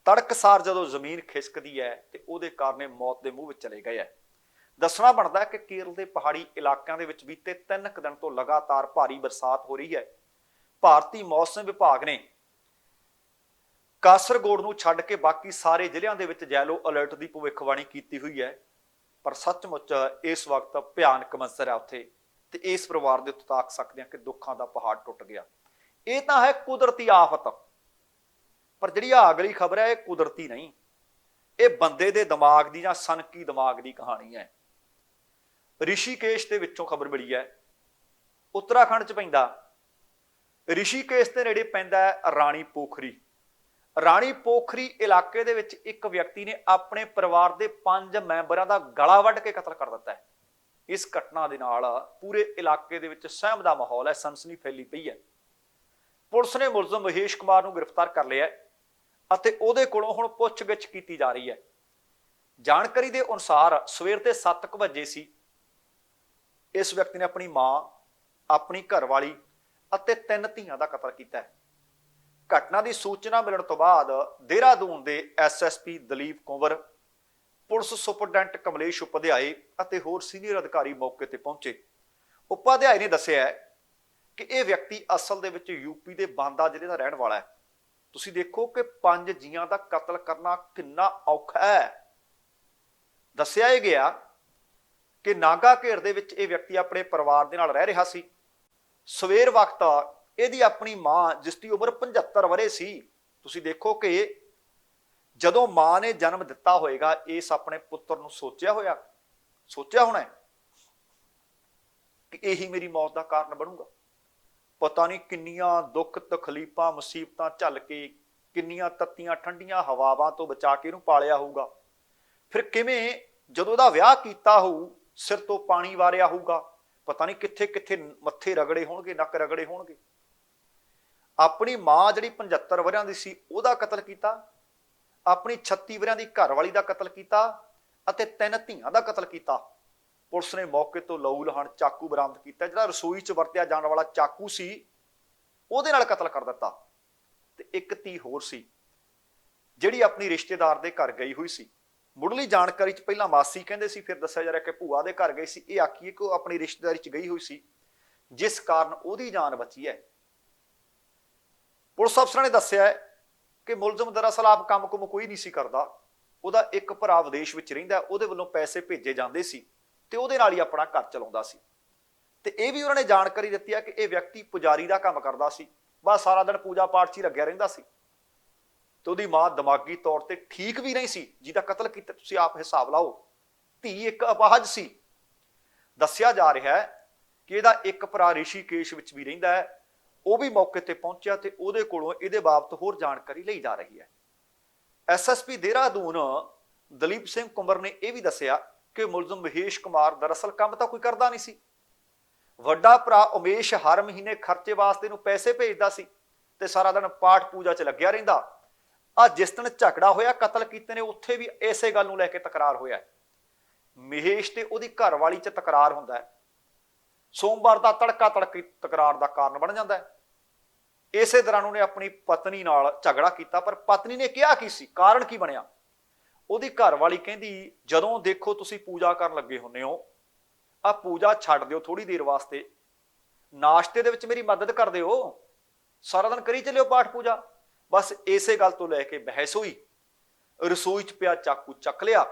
S1: ਤੜਕਸਾਰ ਜਦੋਂ ਜ਼ਮੀਨ ਖਿਸਕਦੀ ਹੈ ਤੇ ਉਹਦੇ ਕਾਰਨ ਮੌਤ ਦੇ ਮੂੰਹ ਵਿੱਚ ਚਲੇ ਗਏ ਹੈ। ਦੱਸਣਾ ਬਣਦਾ ਹੈ ਕਿ ਕੇਰਲ ਦੇ ਪਹਾੜੀ ਇਲਾਕਿਆਂ ਦੇ ਵਿੱਚ ਬੀਤੇ 3 ਦਿਨ ਤੋਂ ਲਗਾਤਾਰ ਭਾਰੀ ਬਰਸਾਤ ਹੋ ਰਹੀ ਹੈ। ਭਾਰਤੀ ਮੌਸਮ ਵਿਭਾਗ ਨੇ ਕਾਸਰਗੋਡ ਨੂੰ ਛੱਡ ਕੇ ਬਾਕੀ ਸਾਰੇ ਜ਼ਿਲ੍ਹਿਆਂ ਦੇ ਵਿੱਚ ਯੈਲੋ ਅਲਰਟ ਦੀ ਭਵਿੱਖਬਾਣੀ ਕੀਤੀ ਹੋਈ ਹੈ। ਪਰ ਸੱਚਮੁੱਚ ਇਸ ਵਕਤ ਭਿਆਨਕ ਮੰਜ਼ਰ ਹੈ ਉੱਥੇ, ਤੇ ਇਸ ਪਰਿਵਾਰ ਦੇ ਉੱਤੇ ਤਾਕ ਸਕਦੇ ਹਾਂ ਕਿ ਦੁੱਖਾਂ ਦਾ ਪਹਾੜ ਟੁੱਟ ਗਿਆ। ਇਹ ਤਾਂ ਹੈ ਕੁਦਰਤੀ ਆਫਤ, ਪਰ ਜਿਹੜੀ ਅਗਲੀ ਖਬਰ ਹੈ ਇਹ ਕੁਦਰਤੀ ਨਹੀਂ। ਇਹ ਬੰਦੇ ਦੇ ਦਿਮਾਗ ਦੀ ਜਾਂ ਸਨਕੀ ਦਿਮਾਗ ਦੀ ਕਹਾਣੀ ਹੈ। ਰਿਸ਼ੀਕੇਸ਼ ਦੇ ਵਿੱਚੋਂ ਖਬਰ ਮਿਲੀ ਹੈ, ਉੱਤਰਾਖੰਡ 'ਚ ਪੈਂਦਾ। ਰਿਸ਼ੀਕੇਸ਼ ਦੇ ਨੇੜੇ ਪੈਂਦਾ ਹੈ ਰਾਣੀ ਪੋਖਰੀ। ਰਾਣੀ ਪੋਖਰੀ ਇਲਾਕੇ ਦੇ ਵਿੱਚ ਇੱਕ ਵਿਅਕਤੀ ਨੇ ਆਪਣੇ ਪਰਿਵਾਰ ਦੇ 5 ਮੈਂਬਰਾਂ ਦਾ ਗਲਾ ਵੱਢ ਕੇ ਕਤਲ ਕਰ ਦਿੱਤਾ ਹੈ। ਇਸ ਘਟਨਾ ਦੇ ਨਾਲ ਪੂਰੇ ਇਲਾਕੇ ਦੇ ਵਿੱਚ ਸਹਿਮ ਦਾ ਮਾਹੌਲ ਹੈ, ਸਨਸਨੀ ਫੈਲੀ ਪਈ ਹੈ। ਪੁਲਿਸ ਨੇ ਮੁਲਜ਼ਮ ਮਹੇਸ਼ ਕੁਮਾਰ ਨੂੰ ਗ੍ਰਿਫਤਾਰ ਕਰ ਲਿਆ ਅਤੇ ਉਹਦੇ ਕੋਲੋਂ ਹੁਣ ਪੁੱਛਗਿੱਛ ਕੀਤੀ ਜਾ ਰਹੀ ਹੈ। ਜਾਣਕਾਰੀ ਦੇ ਅਨੁਸਾਰ ਸਵੇਰ ਦੇ 7 ਵਜੇ ਸੀ ਇਸ ਵਿਅਕਤੀ ਨੇ ਆਪਣੀ ਮਾਂ, ਆਪਣੀ ਘਰਵਾਲੀ ਅਤੇ 3 ਧੀਆਂ ਦਾ ਕਤਲ ਕੀਤਾ ਹੈ। ਘਟਨਾ ਦੀ ਸੂਚਨਾ ਮਿਲਣ ਤੋਂ ਬਾਅਦ ਦੇਹਰਾਦੂਨ ਦੇ SSP Dalip Kunwar, police superintendent Kamlesh Upadhyay ਅਤੇ ਹੋਰ ਸੀਨੀਅਰ ਅਧਿਕਾਰੀ ਮੌਕੇ ਤੇ ਪਹੁੰਚੇ। ਉਪਾਧਿਆਏ ਨੇ ਦੱਸਿਆ ਕਿ ਇਹ ਵਿਅਕਤੀ ਅਸਲ ਦੇ ਵਿੱਚ ਯੂਪੀ ਦੇ ਬਾਂਦਾ ਜ਼ਿਲ੍ਹੇ ਦਾ ਰਹਿਣ ਵਾਲਾ ਹੈ। ਤੁਸੀਂ ਦੇਖੋ ਕਿ 5 ਜੀਆਂ ਦਾ ਕਤਲ ਕਰਨਾ ਕਿੰਨਾ ਔਖਾ ਹੈ। ਦੱਸਿਆ ਇਹ ਗਿਆ ਕਿ ਨਾਗਾ ਘੇਰ ਦੇ ਵਿੱਚ ਇਹ ਵਿਅਕਤੀ ਆਪਣੇ ਪਰਿਵਾਰ ਦੇ ਨਾਲ ਰਹਿ ਰਿਹਾ ਸੀ। ਸਵੇਰ ਵਕਤ ਇਹਦੀ ਆਪਣੀ ਮਾਂ, ਜਿਸ ਦੀ ਉਮਰ 75 ਵਰ੍ਹੇ ਸੀ, ਤੁਸੀਂ ਦੇਖੋ ਕਿ ਜਦੋਂ ਮਾਂ ਨੇ ਜਨਮ ਦਿੱਤਾ ਹੋਏਗਾ ਇਸ ਆਪਣੇ ਪੁੱਤਰ ਨੂੰ ਸੋਚਿਆ ਹੋਣਾ ਕਿ ਇਹੀ ਮੇਰੀ ਮੌਤ ਦਾ ਕਾਰਨ ਬਣੂਗਾ। ਪਤਾ ਨਹੀਂ ਕਿੰਨੀਆਂ ਦੁੱਖ ਤਕਲੀਫਾਂ ਮੁਸੀਬਤਾਂ ਝੱਲ ਕੇ, ਕਿੰਨੀਆਂ ਤੱਤੀਆਂ ਠੰਡੀਆਂ ਹਵਾਵਾਂ ਤੋਂ ਬਚਾ ਕੇ ਇਹਨੂੰ ਪਾਲਿਆ ਹੋਊਗਾ। ਫਿਰ ਕਿਵੇਂ ਜਦੋਂ ਉਹਦਾ ਵਿਆਹ ਕੀਤਾ ਹੋਊ, ਸਿਰ ਤੋਂ ਪਾਣੀ ਵਾਰਿਆ ਹੋਊਗਾ, ਪਤਾ ਨਹੀਂ ਕਿੱਥੇ ਕਿੱਥੇ ਮੱਥੇ ਰਗੜੇ ਹੋਣਗੇ, ਨੱਕ ਰਗੜੇ ਹੋਣਗੇ। ਆਪਣੀ ਮਾਂ ਜਿਹੜੀ 75 ਵਰ੍ਹਿਆਂ ਦੀ ਸੀ ਉਹਦਾ ਕਤਲ ਕੀਤਾ, ਆਪਣੀ 36 ਵਰ੍ਹਿਆਂ ਦੀ ਘਰਵਾਲੀ ਦਾ ਕਤਲ ਕੀਤਾ ਅਤੇ 3 ਧੀਆਂ ਦਾ ਕਤਲ ਕੀਤਾ। ਪੁਲਿਸ ਨੇ ਮੌਕੇ ਤੋਂ ਲਹੂ ਲਹਾਨ ਚਾਕੂ ਬਰਾਮਦ ਕੀਤਾ। ਜਿਹੜਾ ਰਸੋਈ 'ਚ ਵਰਤਿਆ ਜਾਣ ਵਾਲਾ ਚਾਕੂ ਸੀ ਉਹਦੇ ਨਾਲ ਕਤਲ ਕਰ ਦਿੱਤਾ। ਤੇ ਇੱਕ ਧੀ ਹੋਰ ਸੀ ਜਿਹੜੀ ਆਪਣੀ ਰਿਸ਼ਤੇਦਾਰ ਦੇ ਘਰ ਗਈ ਹੋਈ ਸੀ। ਮੁੱਢਲੀ ਜਾਣਕਾਰੀ 'ਚ ਪਹਿਲਾਂ ਮਾਸੀ ਕਹਿੰਦੇ ਸੀ, ਫਿਰ ਦੱਸਿਆ ਜਾ ਰਿਹਾ ਕਿ ਭੂਆ ਦੇ ਘਰ ਗਈ ਸੀ। ਇਹ ਆਖੀਏ ਕਿ ਉਹ ਆਪਣੀ ਰਿਸ਼ਤੇਦਾਰੀ 'ਚ ਗਈ ਹੋਈ ਸੀ, ਜਿਸ ਕਾਰਨ ਉਹਦੀ ਜਾਨ ਬਚੀ ਹੈ। ਪੁਲਿਸ ਅਫਸਰਾਂ ਨੇ ਦੱਸਿਆ ਕਿ ਮੁਲਜ਼ਮ ਦਰਅਸਲ ਆਪ ਕੰਮ-ਕੁਮ ਕੋਈ ਨਹੀਂ ਸੀ ਕਰਦਾ। ਉਹਦਾ ਇੱਕ ਭਰਾ ਵਿਦੇਸ਼ ਵਿੱਚ ਰਹਿੰਦਾ, ਉਹਦੇ ਵੱਲੋਂ ਪੈਸੇ ਭੇਜੇ ਜਾਂਦੇ ਸੀ ਤੇ ਉਹਦੇ ਨਾਲ ਹੀ ਆਪਣਾ ਘਰ ਚਲਾਉਂਦਾ ਸੀ। ਤੇ ਇਹ ਵੀ ਉਹਨਾਂ ਨੇ ਜਾਣਕਾਰੀ ਦਿੱਤੀ ਹੈ ਕਿ ਇਹ ਵਿਅਕਤੀ ਪੁਜਾਰੀ ਦਾ ਕੰਮ ਕਰਦਾ ਸੀ, ਬਸ ਸਾਰਾ ਦਿਨ ਪੂਜਾ ਪਾਠ 'ਚ ਹੀ ਲੱਗਿਆ ਰਹਿੰਦਾ ਸੀ। ਤੇ ਉਹਦੀ ਮਾਂ ਦਿਮਾਗੀ ਤੌਰ ਤੇ ਠੀਕ ਵੀ ਨਹੀਂ ਸੀ, ਜਿਹਦਾ ਕਤਲ ਕੀਤਾ। ਤੁਸੀਂ ਆਪ ਹਿਸਾਬ ਲਾਓ, ਧੀ ਇੱਕ ਅਪਾਹਜ ਸੀ। ਦੱਸਿਆ ਜਾ ਰਿਹਾ ਹੈ ਕਿ ਇਹਦਾ ਇੱਕ ਭਰਾ ਰਿਸ਼ੀਕੇਸ਼ ਵਿੱਚ ਵੀ ਰਹਿੰਦਾ ਹੈ, ਉਹ ਵੀ ਮੌਕੇ ਤੇ ਪਹੁੰਚਿਆ ਤੇ ਉਹਦੇ ਕੋਲੋਂ ਇਹਦੇ ਬਾਬਤ ਹੋਰ ਜਾਣਕਾਰੀ ਲਈ ਜਾ ਰਹੀ ਹੈ। ਐਸਐਸਪੀ ਦੇਹਰਾਦੂਨ ਦਲੀਪ ਸਿੰਘ ਕੁੰਵਰ ਨੇ ਇਹ ਵੀ ਦੱਸਿਆ ਕਿ ਮੁਲਜ਼ਮ ਮਹੇਸ਼ ਕੁਮਾਰ ਦਰਅਸਲ ਕੰਮ ਤਾਂ ਕੋਈ ਕਰਦਾ ਨਹੀਂ ਸੀ। ਵੱਡਾ ਭਰਾ ਉਮੇਸ਼ ਹਰ ਮਹੀਨੇ ਖਰਚੇ ਵਾਸਤੇ ਨੂੰ ਪੈਸੇ ਭੇਜਦਾ ਸੀ ਤੇ ਸਾਰਾ ਦਿਨ ਪਾਠ ਪੂਜਾ 'ਚ ਲੱਗਿਆ ਰਹਿੰਦਾ। ਆ ਜਿਸ ਦਿਨ ਝਗੜਾ ਹੋਇਆ, ਕਤਲ ਕੀਤੇ ਨੇ, ਉੱਥੇ ਵੀ ਇਸੇ ਗੱਲ ਨੂੰ ਲੈ ਕੇ ਤਕਰਾਰ ਹੋਇਆ। ਮਹੇਸ਼ ਤੇ ਉਹਦੀ ਘਰਵਾਲੀ 'ਚ ਤਕਰਾਰ ਹੁੰਦਾ ਹੈ। ਸੋਮਵਾਰ ਦਾ ਤੜਕਾ ਤੜਕੀ ਤਕਰਾਰ ਦਾ ਕਾਰਨ ਬਣ ਜਾਂਦਾ ਹੈ। ਇਸੇ ਦੌਰਾਨ ਉਹਨੇ ਆਪਣੀ ਪਤਨੀ ਨਾਲ ਝਗੜਾ ਕੀਤਾ, ਪਰ ਪਤਨੀ ਨੇ ਕਿਹਾ ਕੀ ਸੀ, ਕਾਰਨ ਕੀ ਬਣਿਆ? ਉਹਦੀ ਘਰਵਾਲੀ ਕਹਿੰਦੀ, ਜਦੋਂ ਦੇਖੋ ਤੁਸੀਂ ਪੂਜਾ ਕਰਨ ਲੱਗੇ ਹੁੰਦੇ ਹੋ, ਆ ਪੂਜਾ ਛੱਡ ਦਿਓ ਥੋੜੀ ਦੇਰ ਵਾਸਤੇ, ਨਾਸ਼ਤੇ ਦੇ ਵਿੱਚ ਮੇਰੀ ਮਦਦ ਕਰ ਦਿਓ, ਸਾਰਾ ਦਿਨ ਕਰੀ ਚੱਲਿਓ ਪਾਠ ਪੂਜਾ। ਬਸ ਇਸੇ ਗੱਲ ਤੋਂ ਲੈ ਕੇ ਬਹਿਸ ਹੋਈ। ਰਸੋਈ 'ਚ ਪਿਆ ਚਾਕੂ ਚੱਕ ਲਿਆ,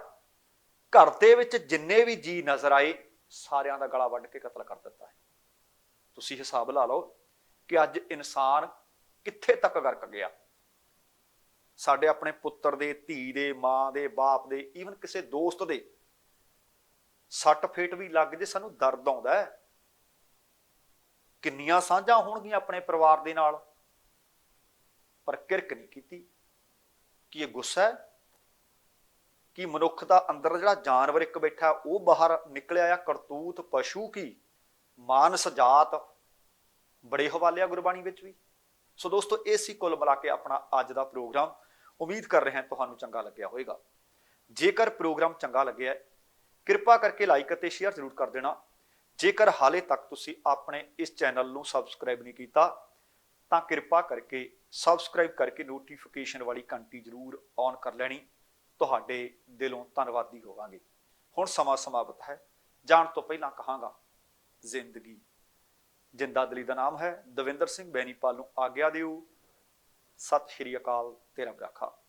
S1: ਘਰ ਦੇ ਵਿੱਚ ਜਿੰਨੇ ਵੀ ਜੀ ਨਜ਼ਰ ਆਏ ਸਾਰਿਆਂ ਦਾ ਗਲਾ ਵੱਢ ਕੇ ਕਤਲ ਕਰ ਦਿੱਤਾ ਹੈ। ਤੁਸੀਂ ਹਿਸਾਬ ਲਾ ਲਓ ਕਿ ਅੱਜ ਇਨਸਾਨ ਕਿੱਥੇ ਤੱਕ ਗਰਕ ਗਿਆ। ਸਾਡੇ ਆਪਣੇ ਪੁੱਤਰ ਦੇ, ਧੀ ਦੇ, ਮਾਂ ਦੇ, ਬਾਪ ਦੇ, ਈਵਨ ਕਿਸੇ ਦੋਸਤ ਦੇ ਸੱਟ ਫੇਟ ਵੀ ਲੱਗ ਜੇ, ਸਾਨੂੰ ਦਰਦ ਆਉਂਦਾ ਹੈ। ਕਿੰਨੀਆਂ ਸਾਂਝਾਂ ਹੋਣਗੀਆਂ ਆਪਣੇ ਪਰਿਵਾਰ ਦੇ ਨਾਲ, ਪਰ ਕਿਰਕ ਨਹੀਂ ਕੀਤੀ। ਕੀ ਇਹ ਗੁੱਸਾ ਹੈ ਕਿ ਮਨੁੱਖ ਦਾ ਅੰਦਰ ਜਿਹੜਾ ਜਾਨਵਰ ਇੱਕ ਬੈਠਾ ਉਹ ਬਾਹਰ ਨਿਕਲਿਆ ਆ? ਕਰਤੂਤ ਪਸ਼ੂ ਕੀ, ਮਾਨਸ ਜਾਤ ਬੜੇ ਹਵਾਲੇ ਆ ਗੁਰਬਾਣੀ ਵਿੱਚ ਵੀ। ਸੋ ਦੋਸਤੋ, ਇਹ ਸੀ ਕੁੱਲ ਮਿਲਾ ਕੇ ਆਪਣਾ ਅੱਜ ਦਾ ਪ੍ਰੋਗਰਾਮ। ਉਮੀਦ ਕਰ ਰਹੇ ਹਾਂ ਤੁਹਾਨੂੰ ਚੰਗਾ ਲੱਗਿਆ ਹੋਵੇਗਾ। ਜੇਕਰ ਪ੍ਰੋਗਰਾਮ ਚੰਗਾ ਲੱਗਿਆ, ਕਿਰਪਾ ਕਰਕੇ ਲਾਈਕ ਅਤੇ ਸ਼ੇਅਰ ਜ਼ਰੂਰ ਕਰ ਦੇਣਾ। ਜੇਕਰ ਹਾਲੇ ਤੱਕ ਤੁਸੀਂ ਆਪਣੇ ਇਸ ਚੈਨਲ ਨੂੰ ਸਬਸਕ੍ਰਾਈਬ ਨਹੀਂ ਕੀਤਾ ਤਾਂ ਕਿਰਪਾ ਕਰਕੇ ਸਬਸਕ੍ਰਾਈਬ ਕਰਕੇ ਨੋਟੀਫਿਕੇਸ਼ਨ ਵਾਲੀ ਘੰਟੀ ਜ਼ਰੂਰ ਔਨ ਕਰ ਲੈਣੀ। ਤੁਹਾਡੇ ਦਿਲੋਂ ਧੰਨਵਾਦੀ ਹੋਵਾਂਗੇ। ਹੁਣ ਸਮਾਂ ਸਮਾਪਤ ਹੈ। ਜਾਣ ਤੋਂ ਪਹਿਲਾਂ ਕਹਾਂਗਾ, ਜ਼ਿੰਦਗੀ ਜਿੰਦਾ ਦਿਲੀ ਦਾ ਨਾਮ ਹੈ। ਦਵਿੰਦਰ ਸਿੰਘ ਬੈਨੀਪਾਲ ਨੂੰ ਆਗਿਆ ਦਿਓ। ਸਤਿ ਸ਼੍ਰੀ ਅਕਾਲ। ਤੇਰਾ ਰਾਖਾ।